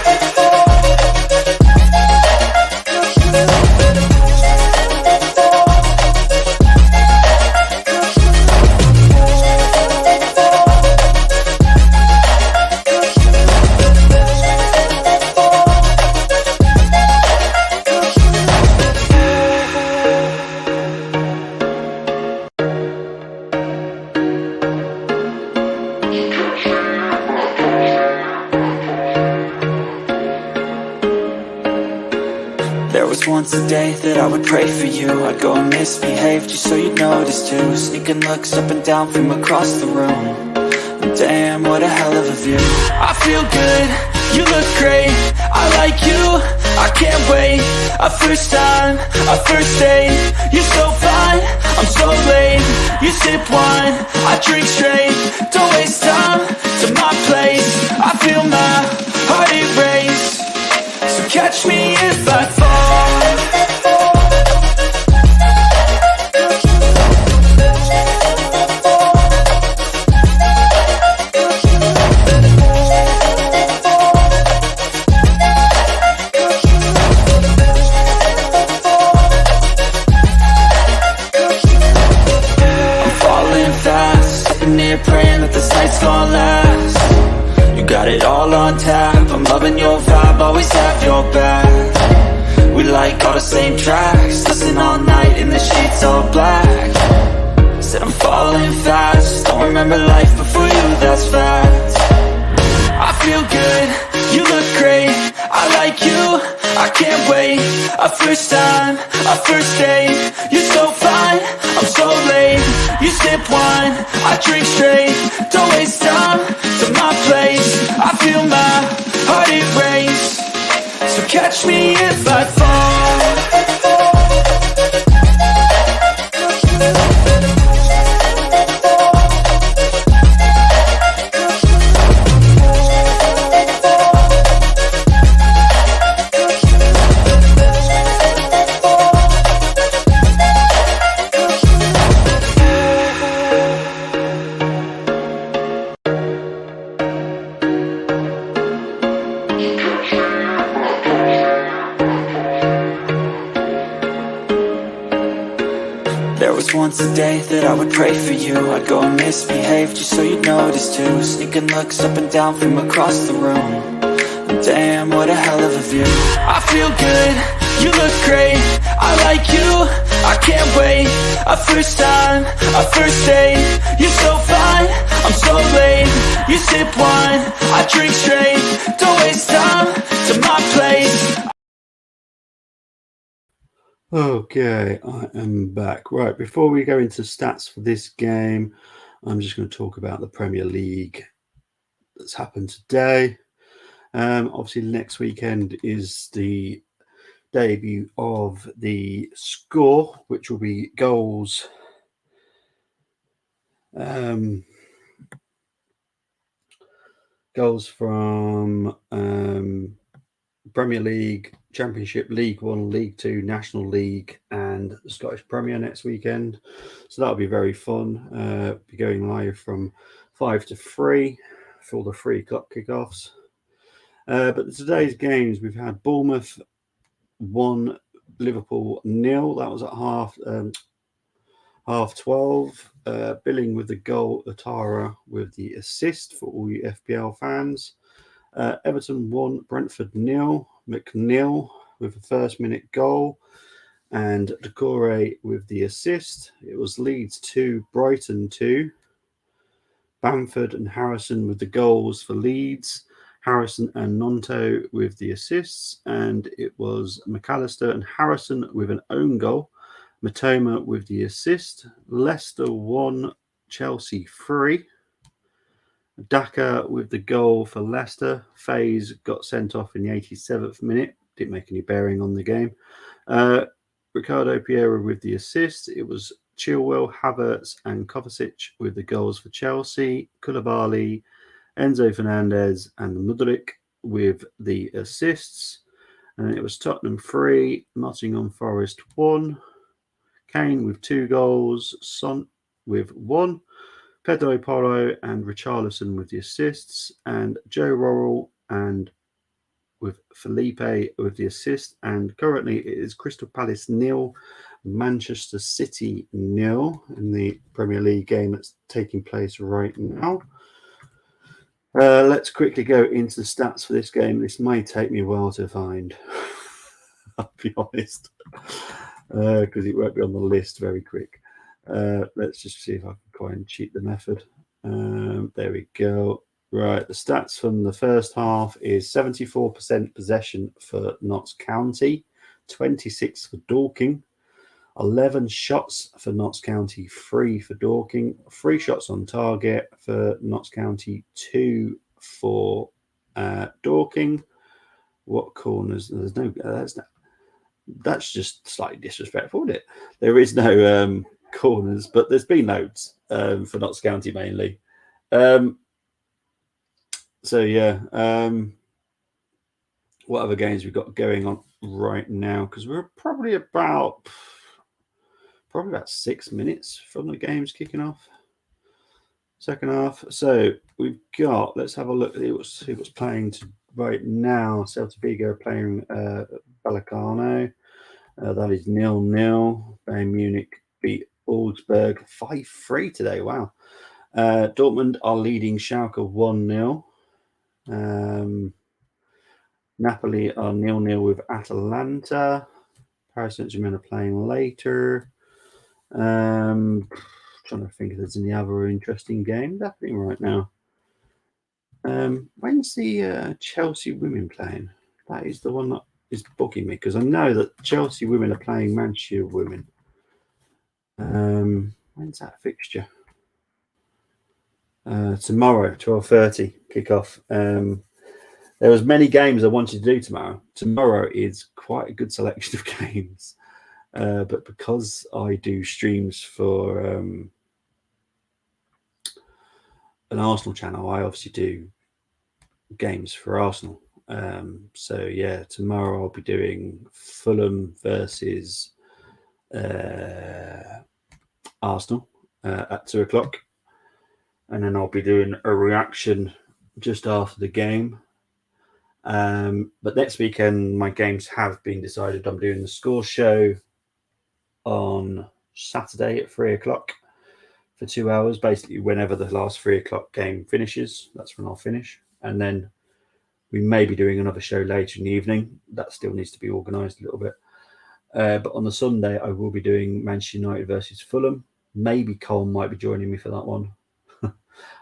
was once a day that I would pray for you. I'd go and misbehave just so you'd notice too. Sneaking looks up and down from across the room. Damn, what a hell of a view. I feel good, you look great, I like you, I can't wait. A first time, a first date, you're so fine, I'm so late. You sip wine, I drink straight, don't waste time to my place. I feel my heart erase, so catch me if I fall. Praying that this night's gonna last. You got it all on tap, I'm loving your vibe, always have your back. We like all the same tracks, listen all night in the sheets all black. Said I'm falling fast, don't remember life before you, that's fact. I feel good, you look great, I like you, I can't wait. A first time, a first date, you're so fine, I'm so late. You sip wine, I drink straight, don't waste time to my place. I feel my heart erase, so catch me if I fall. Once a day that I would pray for you. I'd go and misbehave just so you'd notice too. Sneaking looks up and down from across the room. Damn, what a hell of a view. I feel good, you look great, I like you, I can't wait. A first time, a first date, you're so fine, I'm so late. You sip wine, I drink straight, don't waste time to my place. Okay, I am back. Right, before we go into stats for this game, I'm just going to talk about the Premier League that's happened today. Obviously, next weekend is the debut of the Score, which will be goals. Goals from Premier League, Championship, League One, League Two, National League, and the Scottish Premier next weekend. So that'll be very fun. Be going live from 5 to 3 for all the 3 o'clock kickoffs. But today's games, we've had Bournemouth 1, Liverpool 0. That was at half 12. Billing with the goal, Atara with the assist for all you FPL fans. Everton 1, Brentford 0. McNeil with the first minute goal, and Decore with the assist. It was Leeds 2, Brighton 2. Bamford and Harrison with the goals for Leeds. Harrison and Nonto with the assists, and it was McAllister and Harrison with an own goal. Matoma with the assist. Leicester 1, Chelsea 3. Daka with the goal for Leicester. Faze got sent off in the 87th minute. Didn't make any bearing on the game. Ricardo Pereira with the assist. It was Chilwell, Havertz and Kovacic with the goals for Chelsea. Koulibaly, Enzo Fernandez and Mudryk with the assists. And it was Tottenham 3, Nottingham Forest 1. Kane with 2 goals. Son with 1. Pedro Porro and Richarlison with the assists, and Joe Worrell and with Felipe with the assist. And currently it is Crystal Palace 0, Manchester City 0 in the Premier League game that's taking place right now. Let's quickly go into the stats for this game. This may take me a while to find, I'll be honest, because it won't be on the list very quick. Let's just see if I can try and cheat the method. There we go. Right, the stats from the first half is 74% possession for Notts County, 26 for Dorking, 11 shots for Notts County, 3 for Dorking, 3 shots on target for Notts County, 2 for Dorking. What corners? There's no. That's just slightly disrespectful, isn't it? There is no corners, but there's been loads for Notts County mainly. So yeah, what other games we've got going on right now? Because we're probably about 6 minutes from the games kicking off. Second half. So we've got. Let's have a look at what's playing right now. Celta Vigo playing Vallecano. That is 0-0. Bayern Munich beat Augsburg 5-3 today. Wow. Dortmund are leading Schalke 1-0. Napoli are 0-0 with Atalanta. Paris Saint-Germain are playing later. Trying to think if there's any other interesting games happening right now. When's the Chelsea women playing? That is the one that is bugging me because I know that Chelsea women are playing Manchester women. When's that fixture? Tomorrow, 12:30 kickoff. There was many games I wanted to do tomorrow. Tomorrow is quite a good selection of games, but because I do streams for an Arsenal channel, I obviously do games for Arsenal. So yeah, tomorrow I'll be doing Fulham versus Arsenal at 2:00, and then I'll be doing a reaction just after the game. But next weekend, my games have been decided. I'm doing the score show on Saturday at 3:00 for 2 hours. Basically, whenever the last 3:00 game finishes, that's when I'll finish. And then we may be doing another show later in the evening. That still needs to be organised a little bit. But on the Sunday, I will be doing Manchester United versus Fulham. Maybe Cole might be joining me for that one.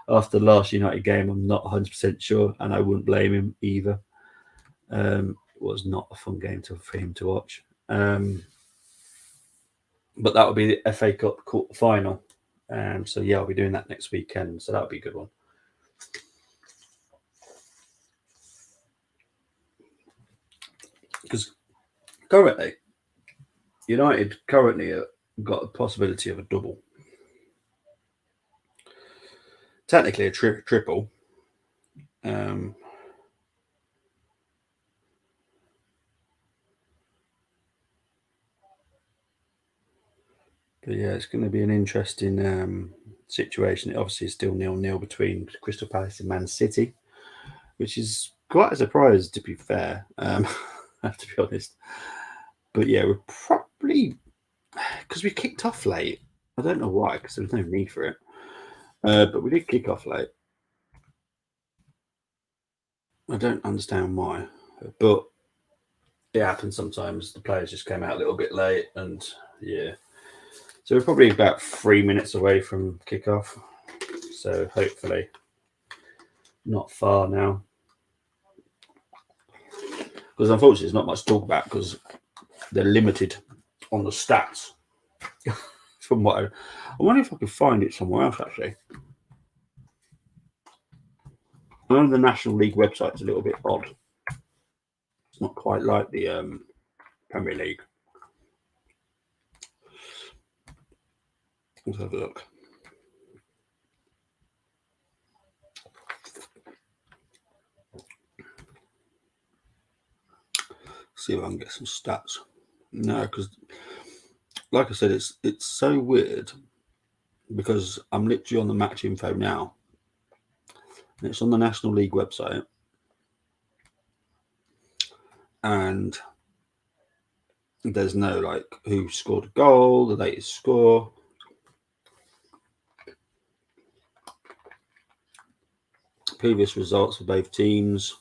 After the last United game, I'm not 100% sure, and I wouldn't blame him either. It was not a fun game for him to watch. But that will be the FA Cup quarter final. So yeah, I'll be doing that next weekend. So that'll be a good one. Because currently, United got a possibility of a double. Technically a triple. But yeah, it's going to be an interesting situation. It obviously is still 0-0 between Crystal Palace and Man City, which is quite a surprise, to be fair. I have to be honest. But yeah, we're probably, because we kicked off late. I don't know why, because there was no need for it. But we did kick off late. I don't understand why, but it happens sometimes. The players just came out a little bit late, and yeah. So we're probably about 3 minutes away from kickoff. So hopefully not far now. Because unfortunately there's not much to talk about because they're limited on the stats. From what I wonder if I could find it somewhere else actually. I know the National League website's a little bit odd. It's not quite like the Premier League. Let's have a look. See if I can get some stats. No, because like I said, it's so weird because I'm literally on the match info now. And it's on the National League website. And there's no like who scored a goal, the latest score. Previous results for both teams.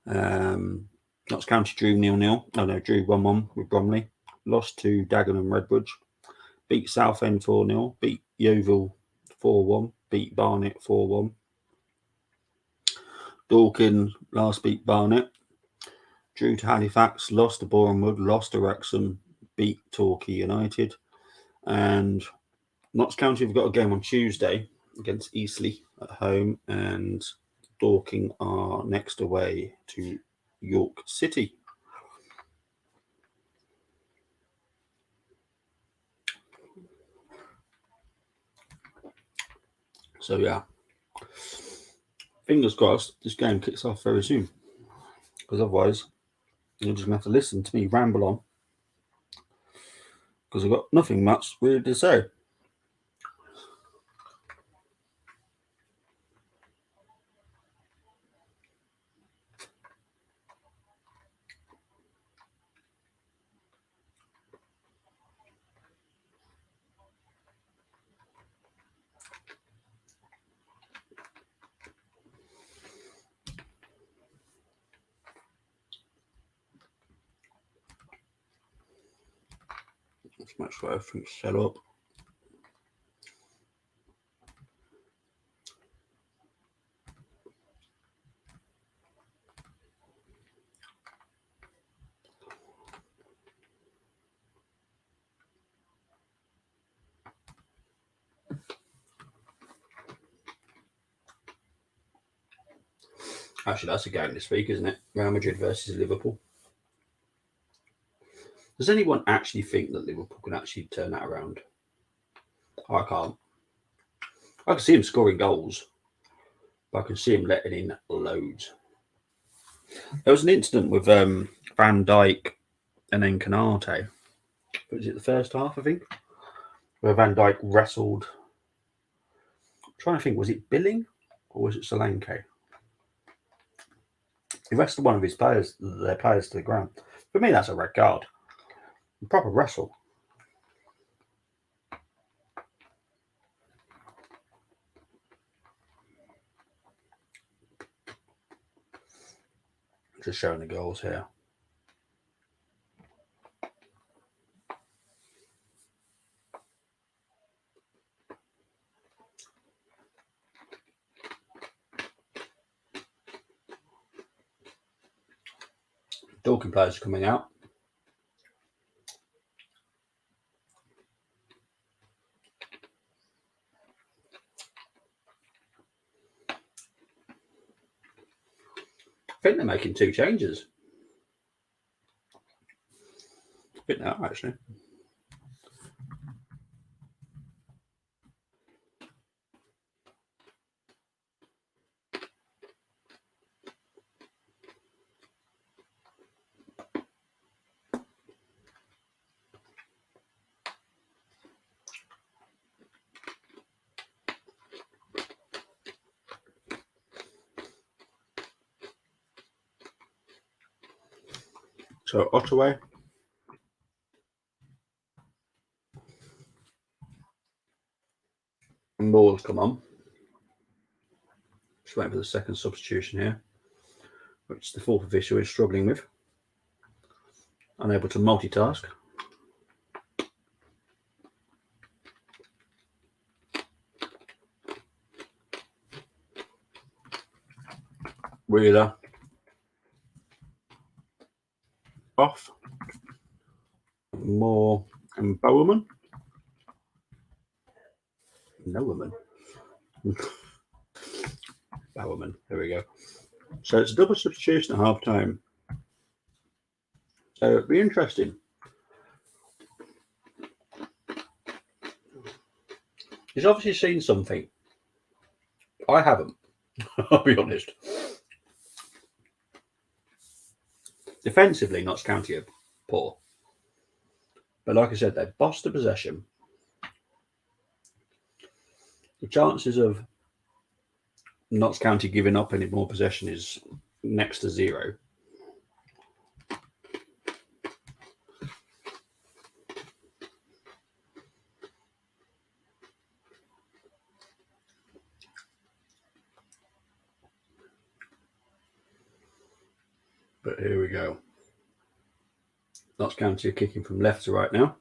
Notts County drew 0-0. Drew 1-1 with Bromley. Lost to Dagenham Redbridge. Beat Southend 4-0. Beat Yeovil 4-1. Beat Barnet 4-1. Dorking last beat Barnet. drew to Halifax, lost to Bournemouth, lost to Wrexham, beat Torquay United, and Notts County have got a game on Tuesday against Eastleigh at home, and Dorking are next away to York City. So yeah, fingers crossed this game kicks off very soon, because otherwise you're just going to have to listen to me ramble on, because I've got nothing much really to say. Let's make sure everything's set up. Actually, that's a game this week, isn't it? Real Madrid versus Liverpool. Does anyone actually think that Liverpool can actually turn that around? I can't. I can see him scoring goals, but I can see him letting in loads. There was an incident with Van Dijk and then Canate. Was it the first half, I think? Where Van Dijk wrestled. I'm trying to think, was it Billing or was it Solanke? He wrestled one of their players to the ground. For me, that's a red card. A proper wrestle. Just showing the goals here. Dorking players coming out. I think they're making 2 changes. I think they are, actually. So Ottaway. And Moore's come on. Just waiting for the second substitution here, which the fourth official is struggling with. Unable to multitask. Wheeler. Off. Moore and Bowerman. Nowerman. Bowerman. There we go. So it's a double substitution at half time. So it'll be interesting. He's obviously seen something. I haven't. I'll be honest. Defensively, Notts County are poor. But like I said, they bossed the possession. The chances of Notts County giving up any more possession is next to 0. But here we go. Notts County are kicking from left to right now.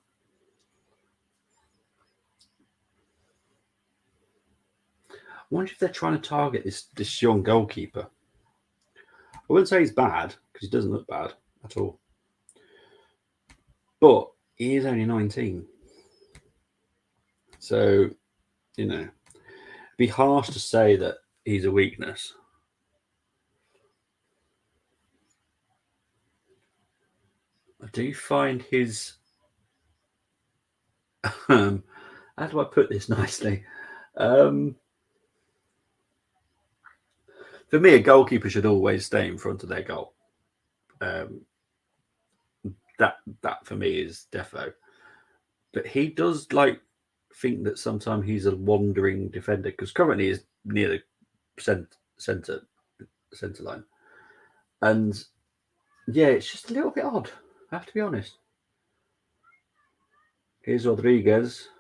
I wonder if they're trying to target this young goalkeeper. I wouldn't say he's bad, because he doesn't look bad. at all. But he is only 19. So, you know, it'd be harsh to say that he's a weakness. I do find his how do I put this nicely? For me, a goalkeeper should always stay in front of their goal. That for me is defo. But he does think that sometimes he's a wandering defender because currently he's near the center line, and yeah, it's just a little bit odd. I have to be honest. Here's Rodriguez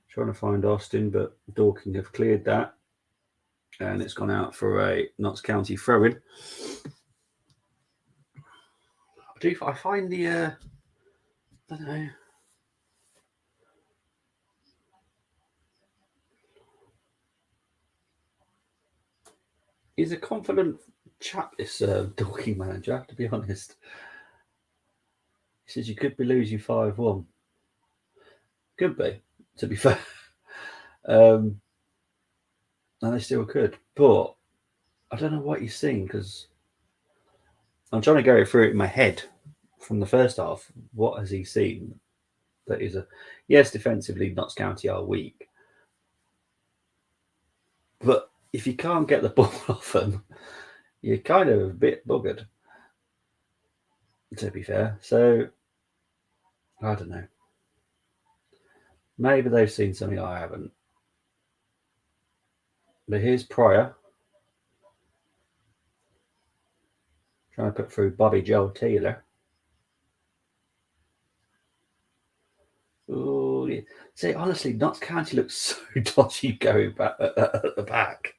trying to find Austin, but Dorking have cleared that, and it's gone out for a Notts County throw-in. I find the I don't know. He's a confident chap, this Dorking manager, I have to be honest. He says you could be losing 5-1. Could be, to be fair. And they still could. But I don't know what he's seeing because I'm trying to go through it in my head from the first half. What has he seen that is yes, defensively, Notts County are weak. But if you can't get the ball off them, you're kind of a bit buggered, to be fair. So, I don't know. Maybe they've seen something I haven't. But here's Pryor trying to put through Bobby Joe Taylor. Oh, yeah. See, honestly, Notts County looks so dodgy going back at the back.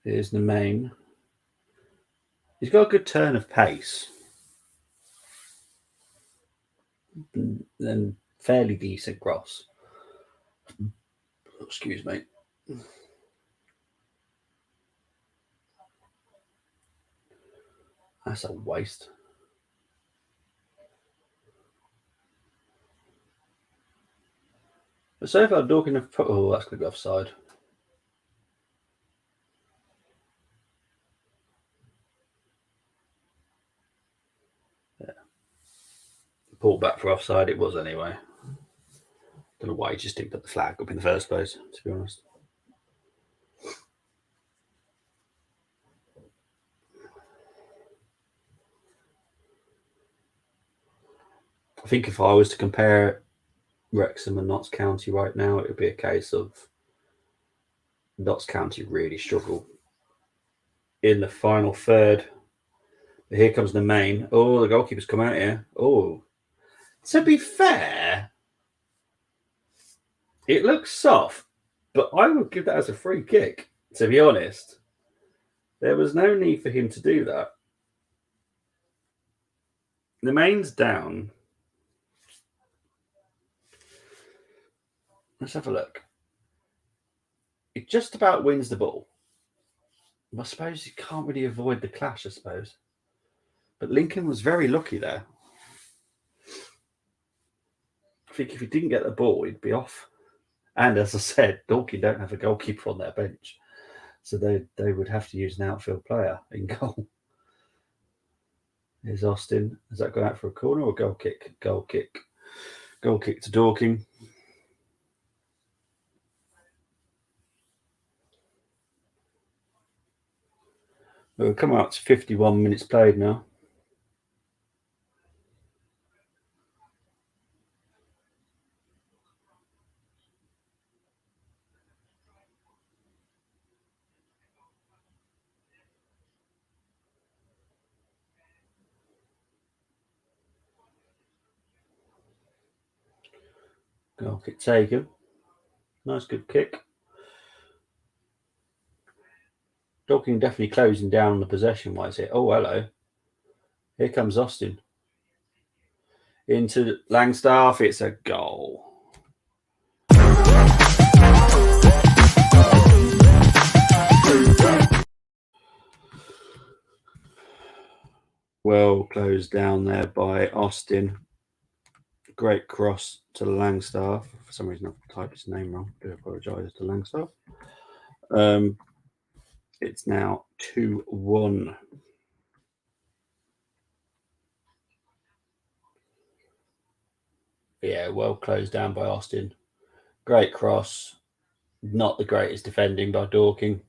Here's the main. He's got a good turn of pace. And fairly decent cross. Excuse me. That's a waste. But so far, Dorking have put. Oh, that's going to be offside. Yeah. Pulled back for offside, it was anyway. Don't know why he just didn't put the flag up in the first place, to be honest. I think if I was to compare Wrexham and Notts County right now, it would be a case of Notts County really struggle in the final third. But here comes the main. Oh, the goalkeeper's come out here. Oh, to be fair, it looks soft, but I would give that as a free kick, to be honest. There was no need for him to do that. The main's down. Let's have a look. It just about wins the ball. I suppose you can't really avoid the clash, I suppose. But Lincoln was very lucky there. I think if he didn't get the ball, he'd be off. And as I said, Dorking don't have a goalkeeper on their bench. So they would have to use an outfield player in goal. Here's Austin. Has that gone out for a corner or a goal kick? Goal kick. Goal kick to Dorking. We'll come out to 51 minutes played now. Goal kick taken. Nice good kick. Dorking definitely closing down on the possession wise here. Oh, hello. Here comes Austin. Into Langstaff. It's a goal. Well closed down there by Austin. Great cross to Langstaff. For some reason, I've typed his name wrong. I do apologise to Langstaff. It's now 2-1. Yeah, well closed down by Austin. Great cross. Not the greatest defending by Dorking.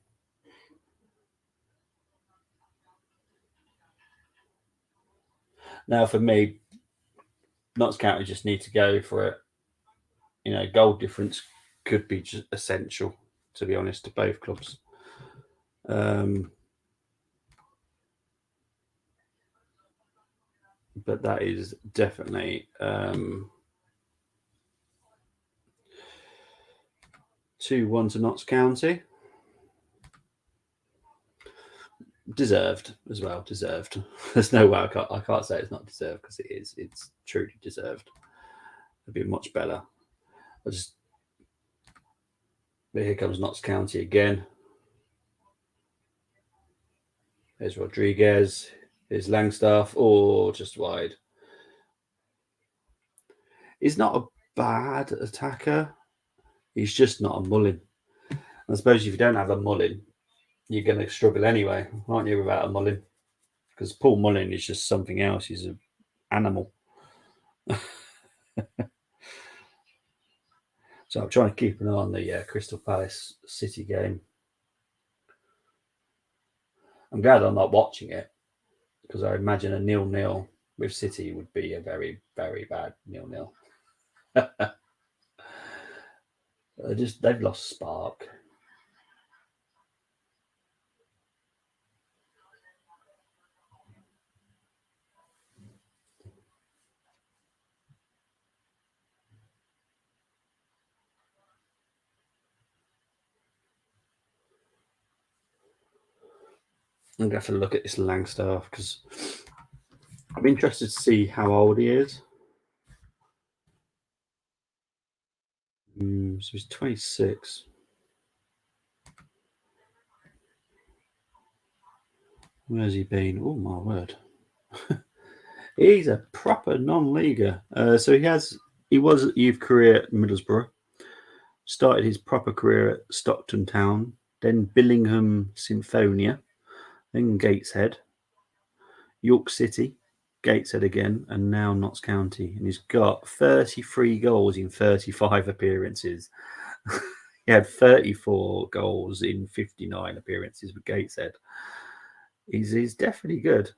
Now, for me, Notts County just need to go for it. You know, goal difference could be just essential, to be honest, to both clubs. But that is definitely 2-1 to Notts County. Deserved as well. Deserved. There's no way I can't say it's not deserved, because it is. It's truly deserved. It'd be much better. But here comes Notts County again. There's Rodriguez. Here's Langstaff. Oh, just wide. He's not a bad attacker. He's just not a Mullin. I suppose if you don't have a Mullin, you're going to struggle anyway, aren't you, without a Mullin? Because Paul Mullin is just something else. He's an animal. So I'm trying to keep an eye on the Crystal Palace City game. I'm glad I'm not watching it, because I imagine a 0-0 with City would be a very, very bad 0-0. They've lost spark. I'm going to have to look at this Langstaff, because I'm interested to see how old he is. So he's 26. Where's he been? Oh, my word. He's a proper non-leaguer. So he was at youth career at Middlesbrough, started his proper career at Stockton Town, then Billingham Symphonia, then Gateshead, York City, Gateshead again, and now Notts County. And he's got 33 goals in 35 appearances. He had 34 goals in 59 appearances with Gateshead. He's definitely good.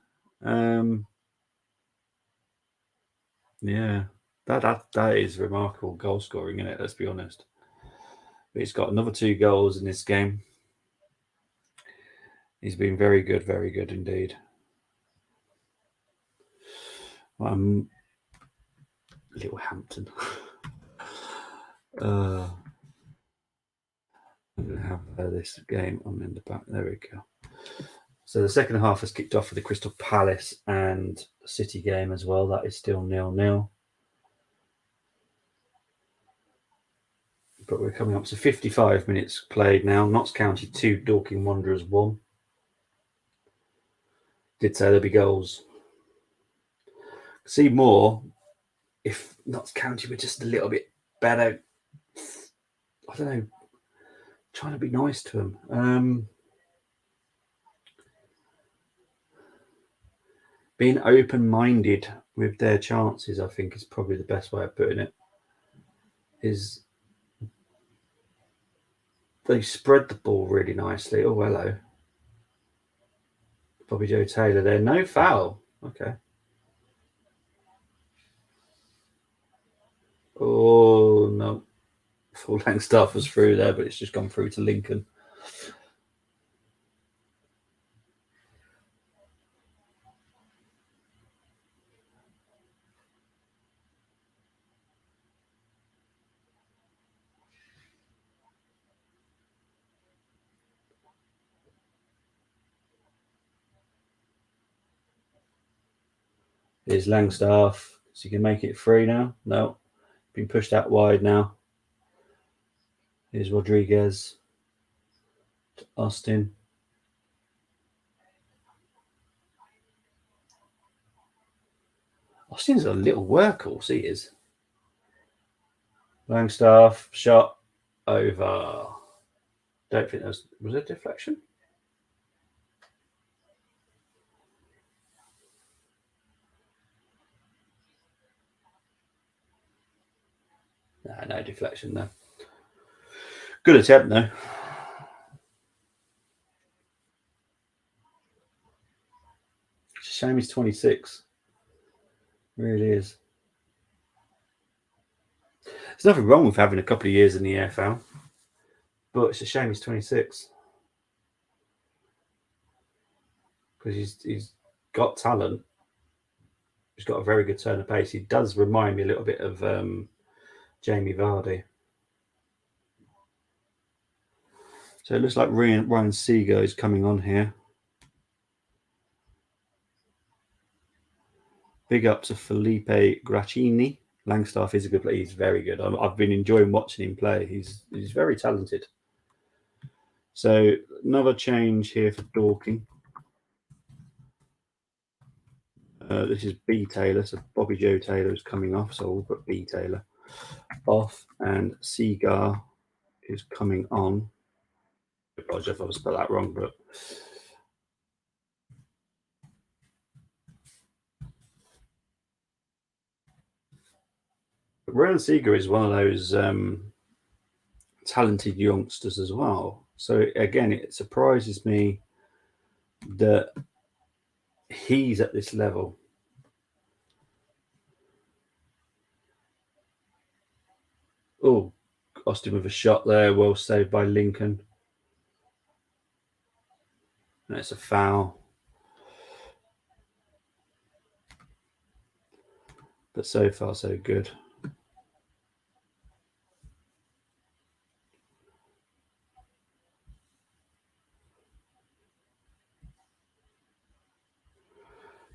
Yeah, that is remarkable goal scoring, isn't it? Let's be honest. But he's got another 2 goals in this game. He's been very good indeed. Littlehampton. I'm going to have this game on in the back. There we go. So the second half has kicked off with the Crystal Palace and City game as well. That is still 0-0. But we're coming up to 55 minutes played now. Notts County 2, Dorking Wanderers 1. Did say there'd be goals. See more if Notts County were just a little bit better. I don't know. Trying to be nice to them. Being open-minded with their chances, I think, is probably the best way of putting it. Is they spread the ball really nicely. Oh, hello. Bobby Joe Taylor there. No foul. Okay. Oh, no. Full length stuff was through there, but it's just gone through to Lincoln. Here's Langstaff. So you can make it free now. No, been pushed out wide now. Here's Rodriguez. Austin. Austin's a little workhorse, he is. Langstaff, shot, over. Don't think was it a deflection? No deflection, no. Good attempt, though. It's a shame he's 26. It really is. There's nothing wrong with having a couple of years in the AFL, but it's a shame he's 26. Because he's got talent. He's got a very good turn of pace. He does remind me a little bit of Jamie Vardy. So it looks like Ryan Seager is coming on here. Big up to Felipe Graccini. Langstaff is a good player. He's very good. I've been enjoying watching him play. He's very talented. So another change here for Dorking. This is B Taylor. So Bobby Joe Taylor is coming off. So we'll put B Taylor off, and Seagar is coming on. I apologize if I spelled that wrong, but Ryan Seager is one of those talented youngsters as well. So again, it surprises me that he's at this level. Oh, Austin with a shot there, well saved by Lincoln. That's a foul. But so far, so good.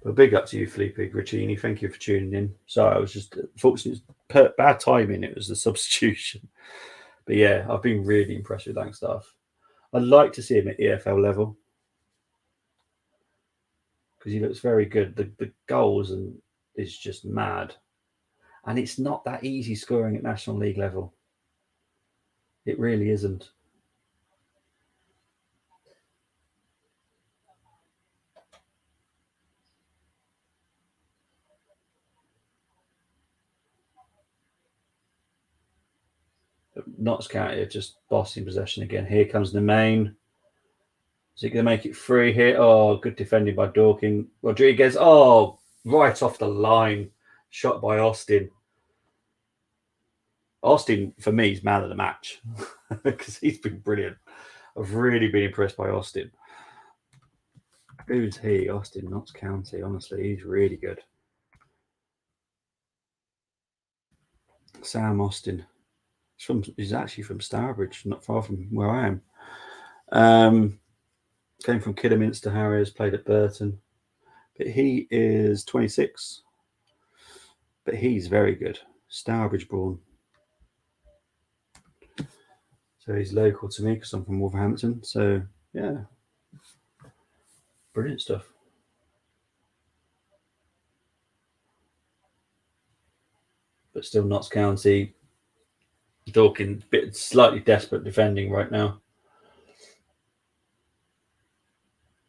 But big up to you, Felipe Graccini. Thank you for tuning in. Sorry, I was just fortunate. Bad timing. It was the substitution. But yeah, I've been really impressed with Langstaff. I'd like to see him at EFL level because he looks very good. The goals and is just mad, and it's not that easy scoring at National League level. It really isn't. Notts County are just bossing possession again. Here comes the main. Is he going to make it free here? Oh, good defending by Dorking. Rodriguez. Oh, right off the line. Shot by Austin. Austin, for me, is man of the match because he's been brilliant. I've really been impressed by Austin. Who's he? Austin, Notts County. Honestly, he's really good. Sam Austin. He's actually from Stourbridge, not far from where I am. Came from Kidderminster Harriers, played at Burton. But he is 26. But he's very good. Stourbridge born. So he's local to me because I'm from Wolverhampton. So, yeah. Brilliant stuff. But still Notts County. Dorking, bit slightly desperate defending right now.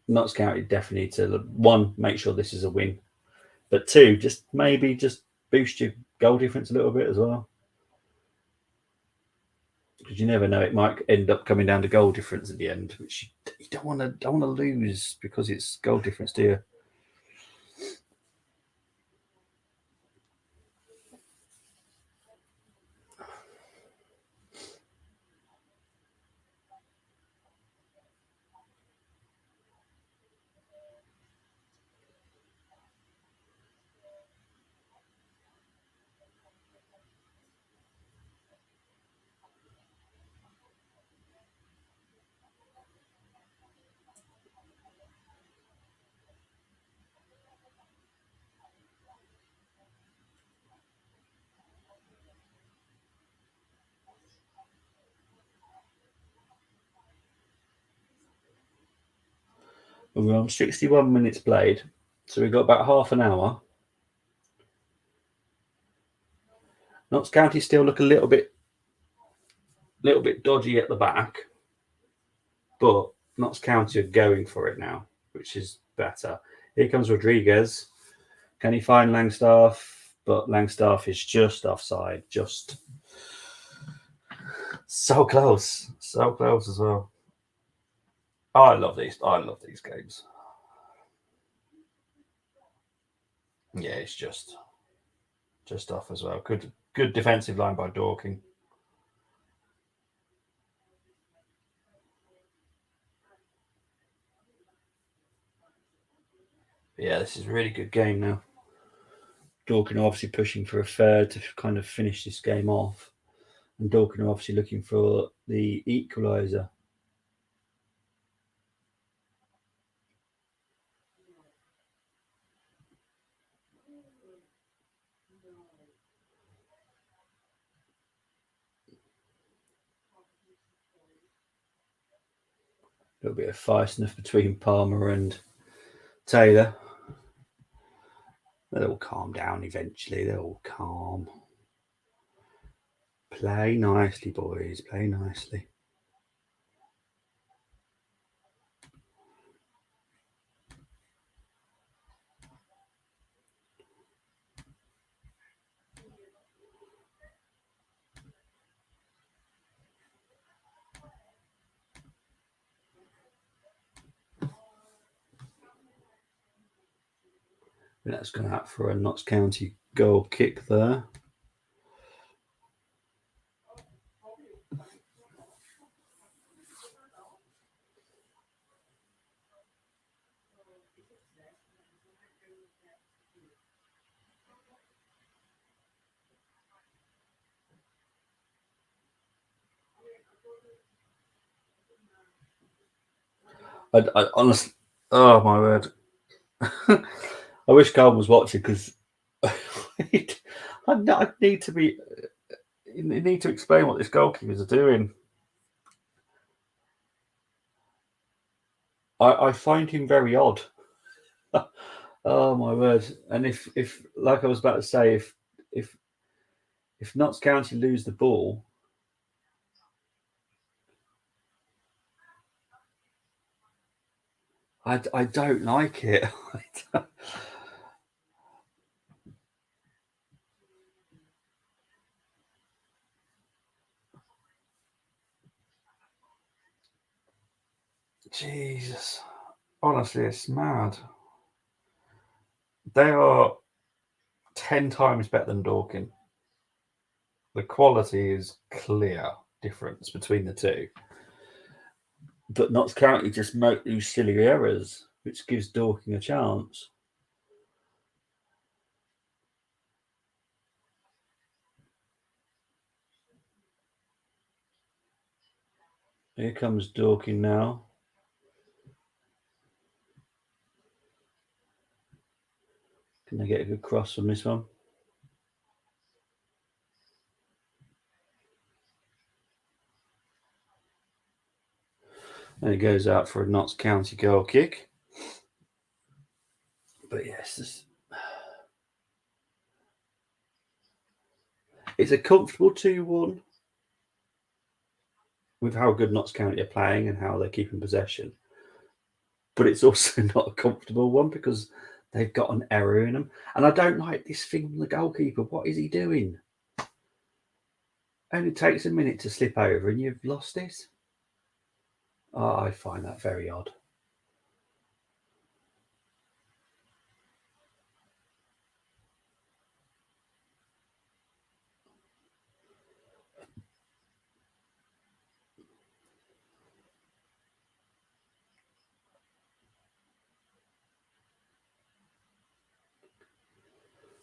Notts County definitely to, one, make sure this is a win. But two, just maybe just boost your goal difference a little bit as well. Because you never know, it might end up coming down to goal difference at the end, which you don't want to lose because it's goal difference, do you? We're on 61 minutes played, so we've got about half an hour. Notts County still look a little bit dodgy at the back, but Notts County are going for it now, which is better. Here comes Rodriguez. Can he find Langstaff? But Langstaff is just offside, just so close as well. Oh, I love these games. Yeah, it's just off as well. Good defensive line by Dorking. Yeah, this is a really good game now. Dorking are obviously pushing for a third to kind of finish this game off. And Dorking are obviously looking for the equaliser. A little bit of feistiness between Palmer and Taylor. They'll all calm down eventually. They'll all calm. Play nicely, boys. Play nicely. That's gone out for a Notts County goal kick there. I honestly, oh my word. I wish Carl was watching because I need to be. You need to explain what this goalkeepers are doing. I find him very odd. Oh my word! And if like I was about to say, if Notts County lose the ball, I don't like it. Jesus, honestly, it's mad. They are 10 times better than Dorking. The quality is clear difference between the two. But Notts County just make these silly errors, which gives Dorking a chance. Here comes Dorking now. Can they get a good cross from this one? And it goes out for a Notts County goal kick. But yes, it's a comfortable 2-1 with how good Notts County are playing and how they're keeping possession. But it's also not a comfortable one because they've got an error in them. And I don't like this thing from the goalkeeper. What is he doing? Only takes a minute to slip over and you've lost it. Oh, I find that very odd.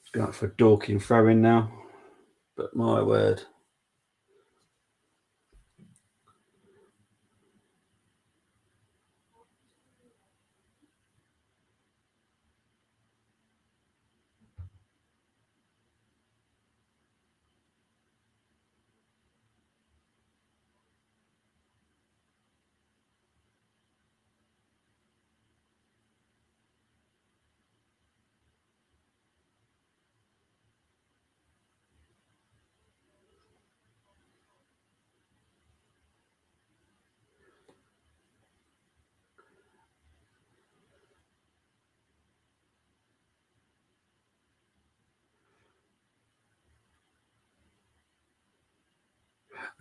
It's going for a Dorking throw in now. But my word.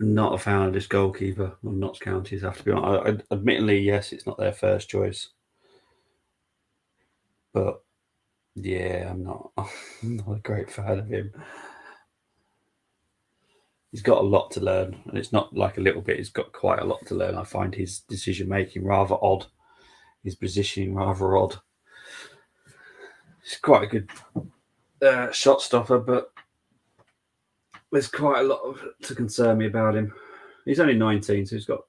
Not a fan of this goalkeeper on Notts County's, have to be honest. Admittedly, yes, it's not their first choice. But yeah, I'm not a great fan of him. He's got a lot to learn, and it's not like a little bit. He's got quite a lot to learn. I find his decision making rather odd, his positioning rather odd. He's quite a good shot stopper, but there's quite a lot to concern me about him. He's only 19, so he's got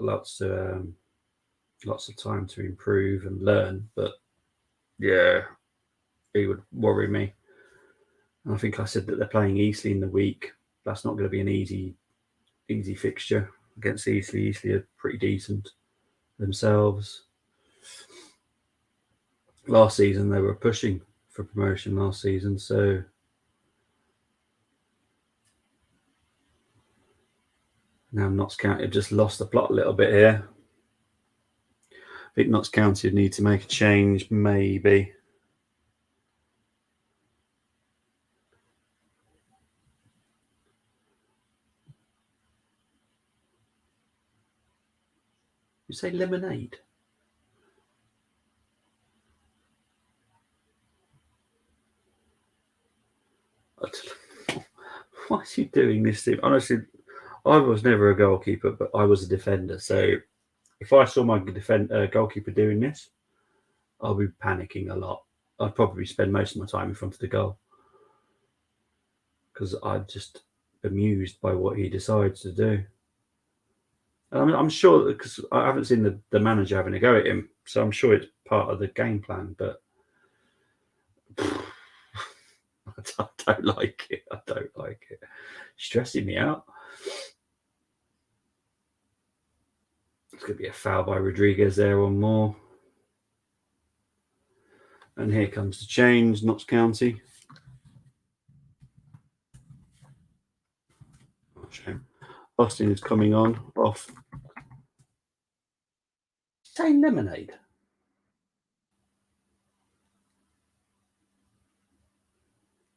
lots of time to improve and learn. But yeah, he would worry me. And I think I said that they're playing Eastleigh in the week. That's not going to be an easy fixture against Eastleigh. Eastleigh are pretty decent themselves. Last season they were pushing for promotion last season, so now Notts County have just lost the plot a little bit here. I think Notts County need to make a change, maybe. You say lemonade? Why is he doing this to me? Honestly, I was never a goalkeeper, but I was a defender. So if I saw my goalkeeper doing this, I'll be panicking a lot. I'd probably spend most of my time in front of the goal because I'm just bemused by what he decides to do. And I'm sure, because I haven't seen the manager having a go at him, so I'm sure it's part of the game plan, but I don't like it. I don't like it. Stressing me out. It's going to be a foul by Rodriguez there on Moore. And here comes the change, Notts County. Oh, shame. Austin is coming on, off. Say lemonade.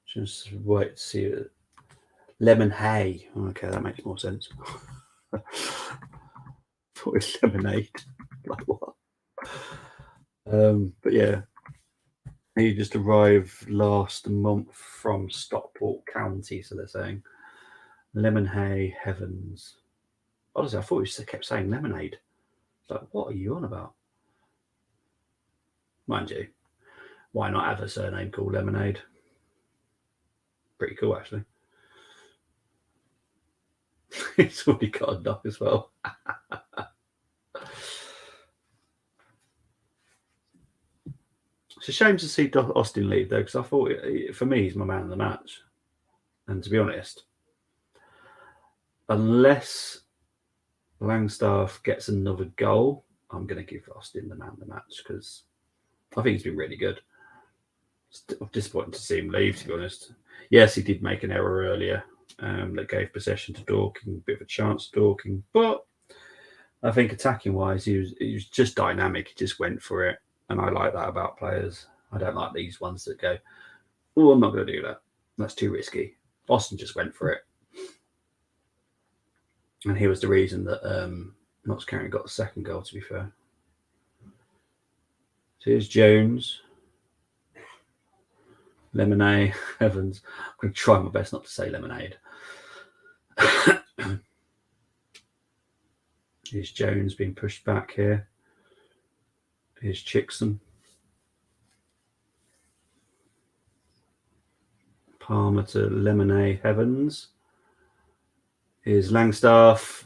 Just wait to see it. Lemon hay. Okay, that makes more sense. Thought it was lemonade. Like what? But yeah, he just arrived last month from Stockport County, so they're saying lemon hay heavens. Honestly, I thought he kept saying lemonade. It's like, what are you on about? Mind you, why not have a surname called Lemonade? Pretty cool, actually. He's already got a knock as well. It's a shame to see Austin leave, though, because I thought, for me, he's my man of the match. And to be honest, unless Langstaff gets another goal, I'm going to give Austin the man of the match because I think he's been really good. It's disappointing to see him leave, to be honest. Yes, he did make an error earlier that gave possession to Dorking, a bit of a chance to Dorking, but I think attacking-wise, he was just dynamic. He just went for it, and I like that about players. I don't like these ones that go, "Oh, I'm not going to do that. That's too risky." Austin just went for it, and he was the reason that Notts County got the second goal. To be fair, so here's Jones. Lemonade, Evans. I'm going to try my best not to say lemonade. Here's Jones being pushed back here. Here's Chickson. Palmer to Lemonade, Evans. Here's Langstaff.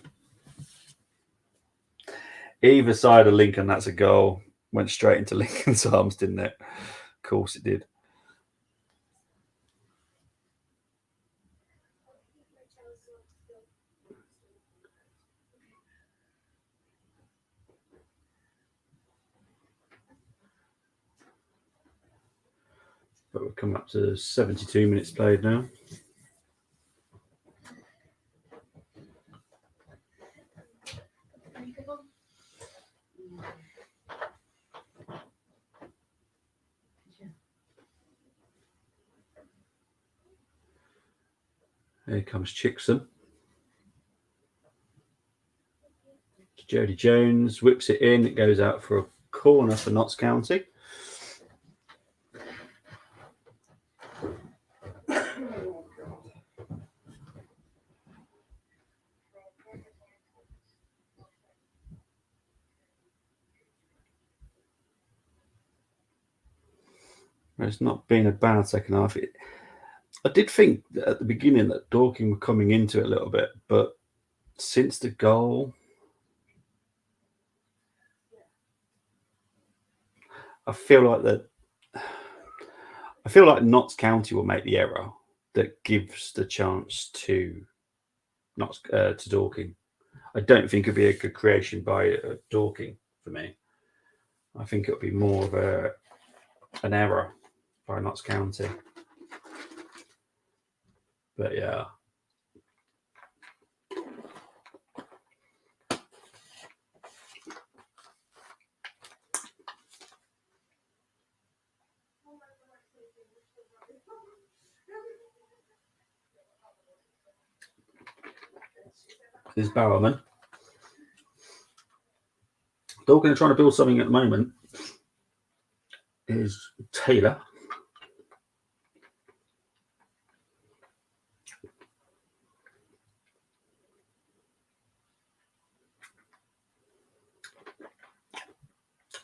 Either side of Lincoln, that's a goal. Went straight into Lincoln's arms, didn't it? Of course it did. But we're coming up to 72 minutes played now. Here comes Chickson. Jody Jones whips it in. It goes out for a corner for Notts County. It's not been a bad second half. I did think that at the beginning that Dorking were coming into it a little bit, but since the goal, I feel like Notts County will make the error that gives the chance to Dorking. I don't think it'll be a good creation by Dorking for me. I think it'll be more of an error by Notts County. But yeah. This is Bowerman. Dorking are trying to build something at the moment. Is Taylor.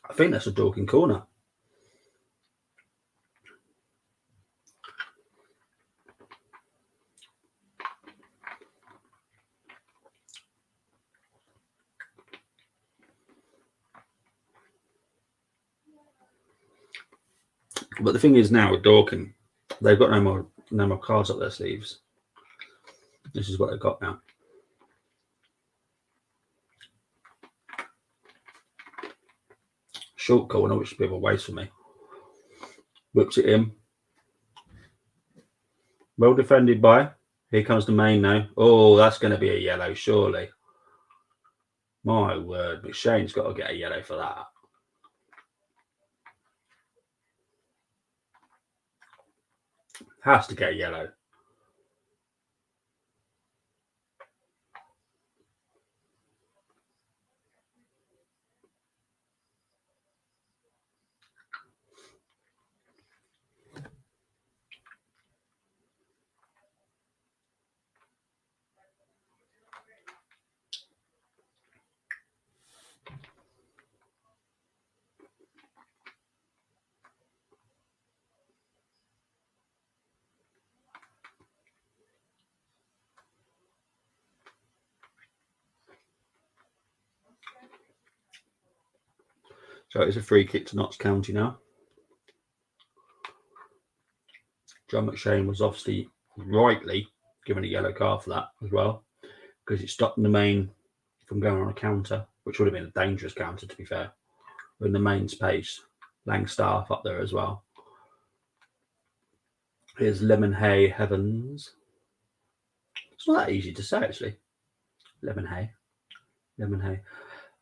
I think that's a Dorking corner. But the thing is now with Dorking, they've got no more cards up their sleeves. This is what they've got now. Short corner, which is a bit of a waste for me. Whips it in. Well defended by. Here comes the main now. Oh, that's going to be a yellow, surely. My word, McShane's got to get a yellow for that. Has to get a yellow. So it's a free kick to Notts County now. John McShane was obviously rightly given a yellow card for that as well, because it stopped the main from going on a counter, which would have been a dangerous counter, to be fair. In the main space, Langstaff up there as well. Here's Lemon Hay Heavens. It's not that easy to say, actually. Lemon Hay.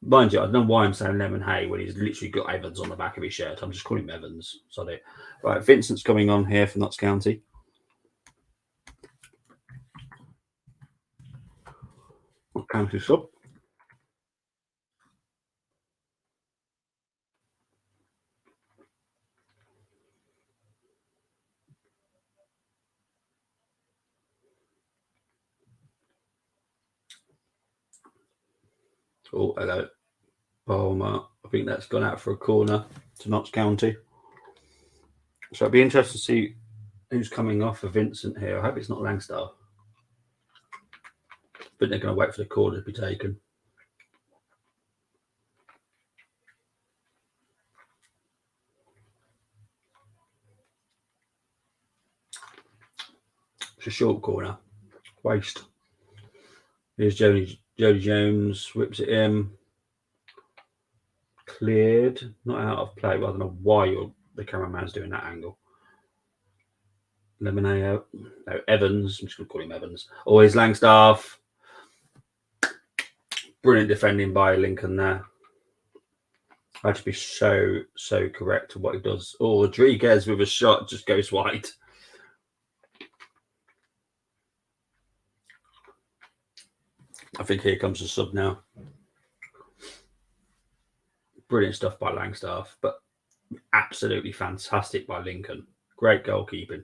Mind you, I don't know why I'm saying Lemon Hay when he's literally got Evans on the back of his shirt. I'm just calling him Evans. Sorry. Right, Vincent's coming on here for Notts County. County sub. Oh, hello. Palmer. I think that's gone out for a corner to Notts County. So it'd be interesting to see who's coming off for Vincent here. I hope it's not Langstaff. But they're going to wait for the corner to be taken. It's a short corner. Waste. Here's Jody Jones. Whips it in. Cleared. Not out of play. Well, I don't know why the cameraman's doing that angle. Lemonade. No, Evans. I'm just going to call him Evans. Always Langstaff. Brilliant defending by Lincoln there. I had to be so correct to what he does. Oh, Rodriguez with a shot just goes wide. I think here comes the sub now. Brilliant stuff by Langstaff, but absolutely fantastic by Lincoln. Great goalkeeping.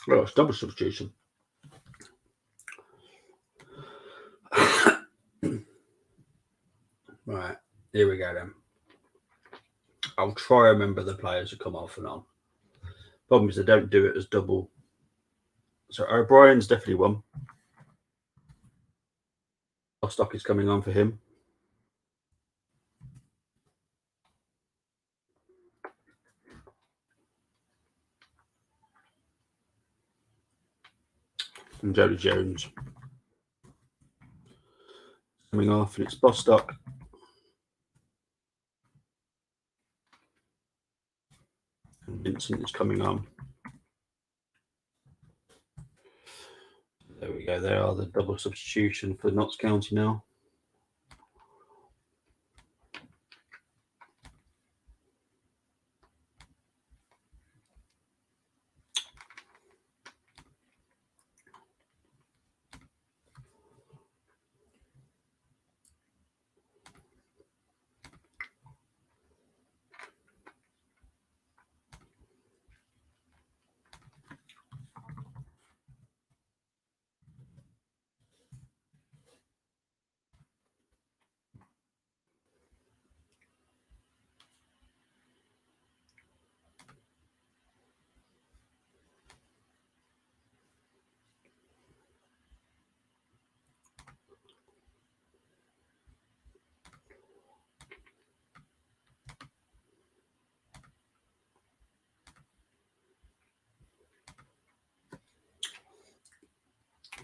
Well, it's double substitution. Right, here we go then. I'll try and remember the players who come off and on. Problem is, they don't do it as double. So O'Brien's definitely one. Stock is coming on for him. And Jody Jones coming off, and it's Bostock. And Vincent is coming on. There we go. They are the double substitution for Notts County now.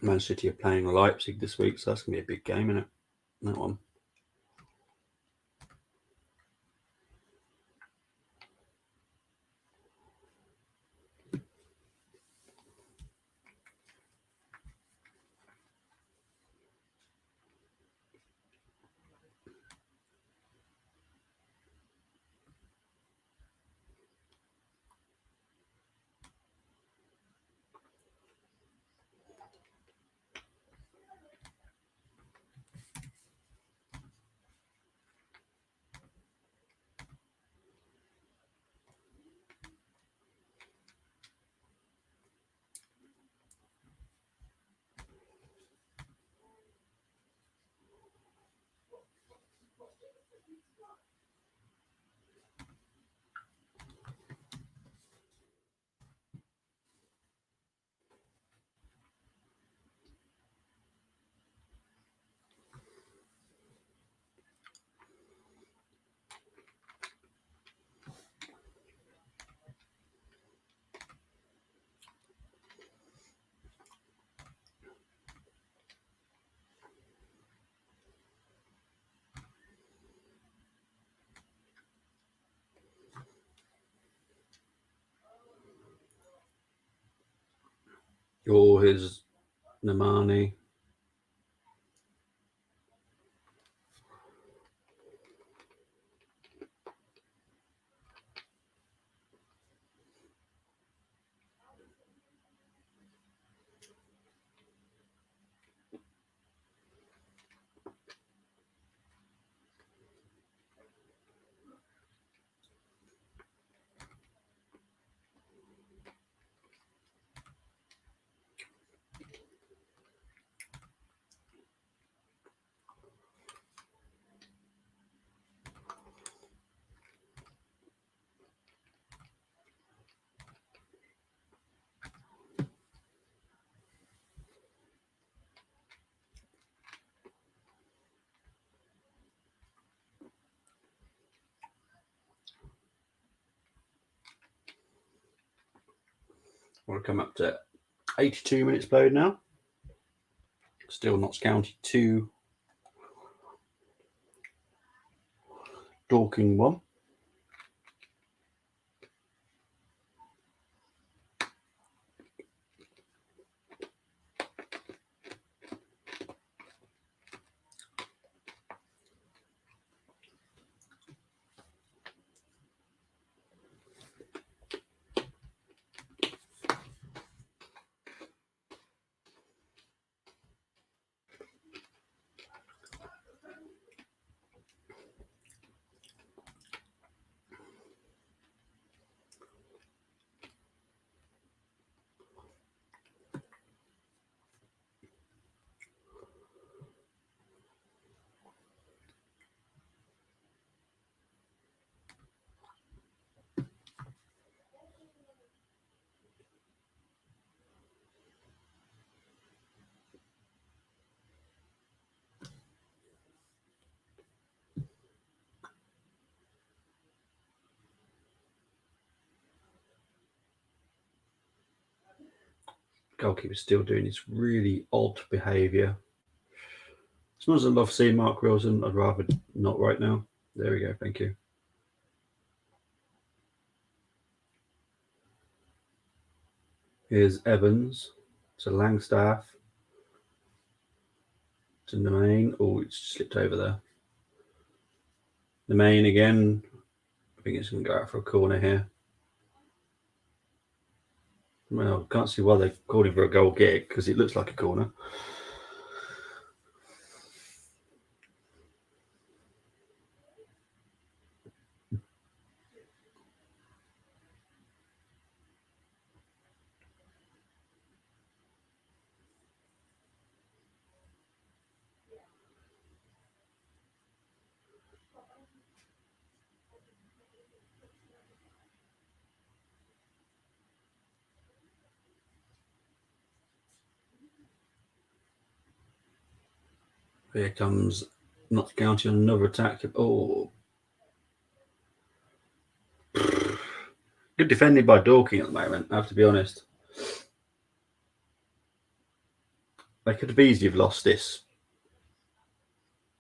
Man City are playing Leipzig this week, so that's going to be a big game, isn't it? That one. Or his Namani. We'll come up to 82 minutes played now. Still Notts County 2, Dorking 1. Goalkeeper's still doing this really odd behaviour. As much as I love seeing Mark Wilson, I'd rather not right now. There we go, thank you. Here's Evans to Langstaff to Nemain. Oh, it's slipped over there. Nemain again. I think it's going to go out for a corner here. Well, can't see why they called him for a goal kick because it looks like a corner. Here comes Notts County on another attack. Oh, good defending by Dorking at the moment, I have to be honest. They could have easily have lost this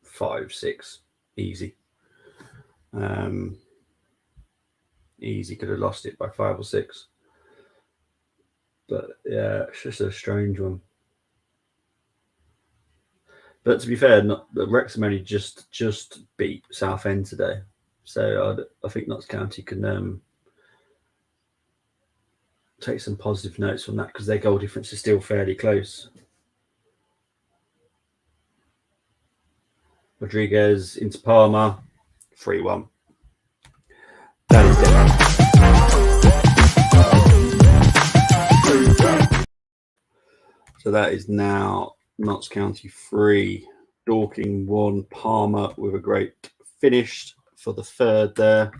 5-6, easy. Easy could have lost it by 5 or 6. But yeah, it's just a strange one. But to be fair, Wrexham only just beat Southend today, so I think Notts County can take some positive notes from that because their goal difference is still fairly close. Rodriguez into Palmer, 3-1. That is dead. So that is now Notts County 3, Dorking 1, Palmer with a great finish for the third there.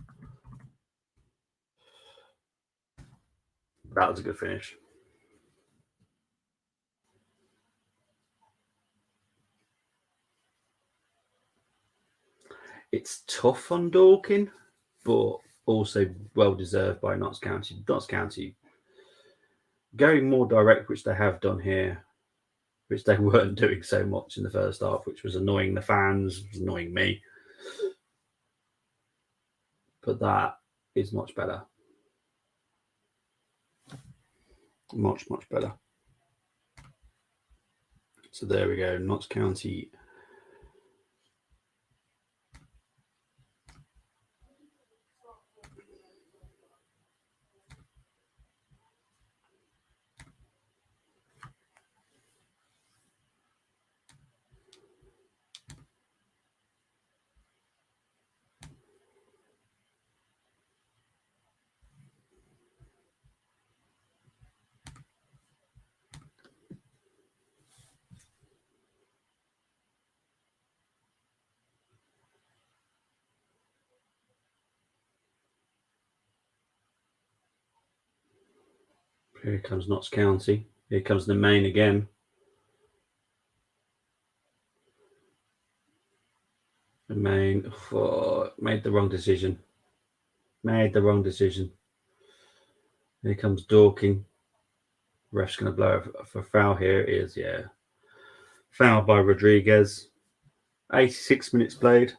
That was a good finish. It's tough on Dorking, but also well deserved by Notts County. Notts County going more direct, which they have done here, which they weren't doing so much in the first half, which was annoying the fans, was annoying me. But that is much better. Much better. So there we go, Notts County. Here comes Notts County. Here comes the main again. The main made the wrong decision. Here comes Dorking. Ref's going to blow for foul here. It is, yeah. Foul by Rodriguez. 86 minutes played.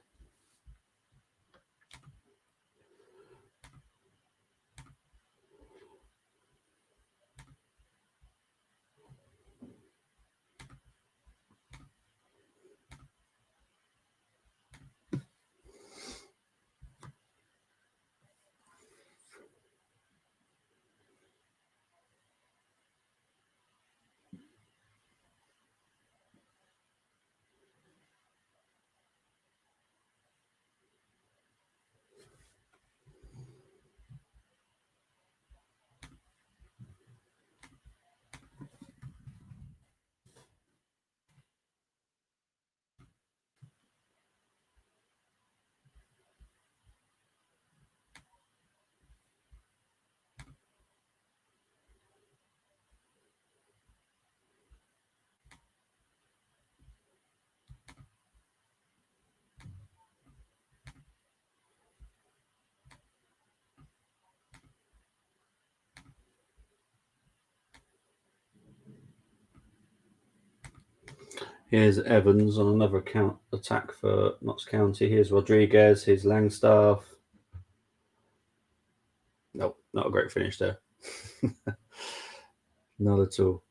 Here's Evans on another attack for Notts County. Here's Rodriguez. Here's Langstaff. Nope, not a great finish there. Not at all.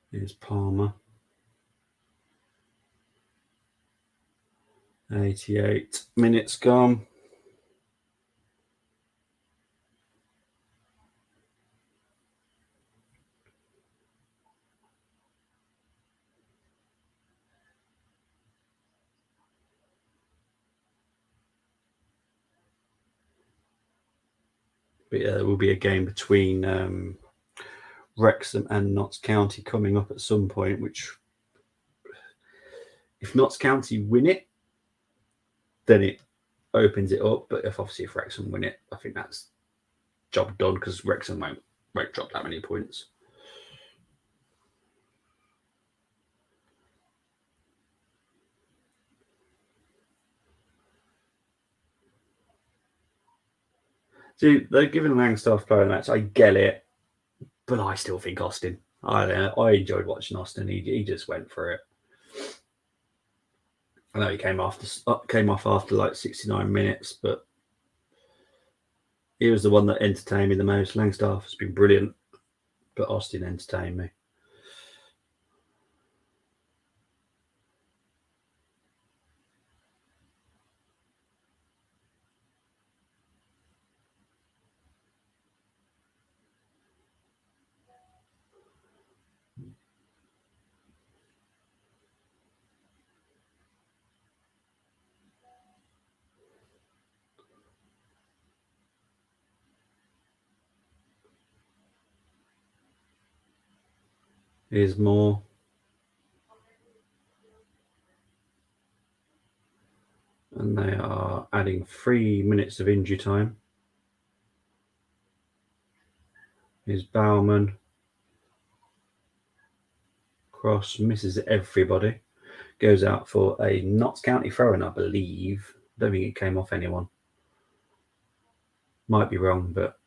Here's Palmer. 88 minutes gone. But yeah, there will be a game between Wrexham and Notts County coming up at some point, which if Notts County win it, then it opens it up. But if Wrexham win it, I think that's job done because Wrexham won't drop that many points. See, they're giving Langstaff player of the match. I get it, but I still think Austin. I enjoyed watching Austin. He just went for it. I know he came off after like 69 minutes, but he was the one that entertained me the most. Langstaff has been brilliant, but Austin entertained me. Here's more. And they are adding 3 minutes of injury time. Here's Bauman. Cross misses everybody. Goes out for a Notts County throw-in, I believe. Don't think it came off anyone. Might be wrong, but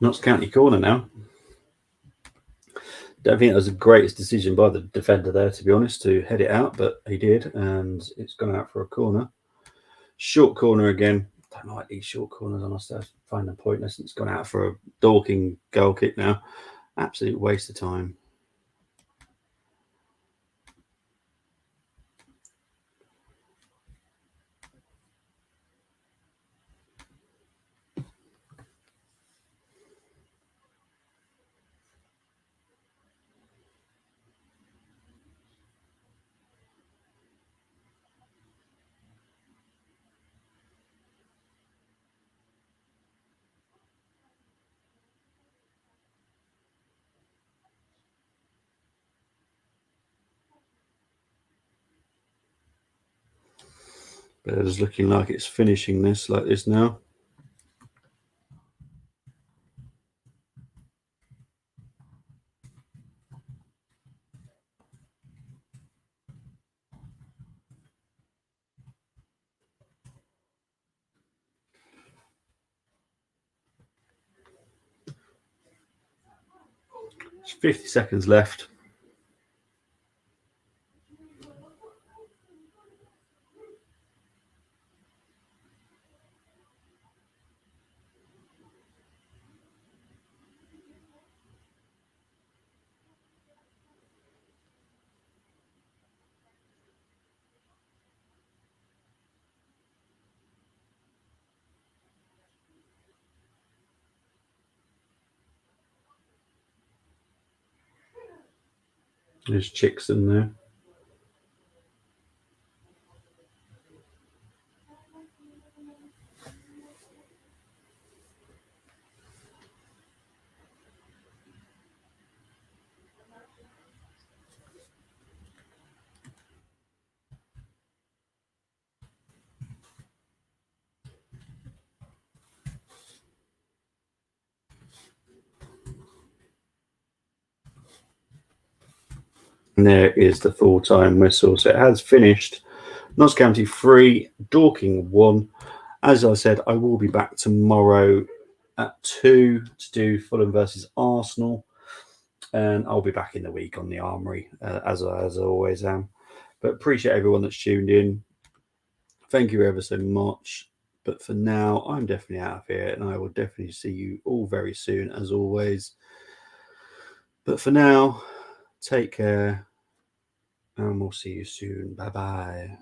Notts County corner now. Don't think that was the greatest decision by the defender there, to be honest, to head it out, but he did, and it's gone out for a corner. Short corner again. Don't like these short corners, honestly. I find them pointless. It's gone out for a Dorking goal kick now. Absolute waste of time. But it's looking like it's finishing this like this now. There's 50 seconds left. There's chicks in there. And there is the full-time whistle. So it has finished. Notts County 3, Dorking 1. As I said, I will be back tomorrow at 2 to do Fulham versus Arsenal. And I'll be back in the week on the Armoury, as I always am. But appreciate everyone that's tuned in. Thank you ever so much. But for now, I'm definitely out of here, and I will definitely see you all very soon, as always. But for now, take care, and we'll see you soon. Bye-bye.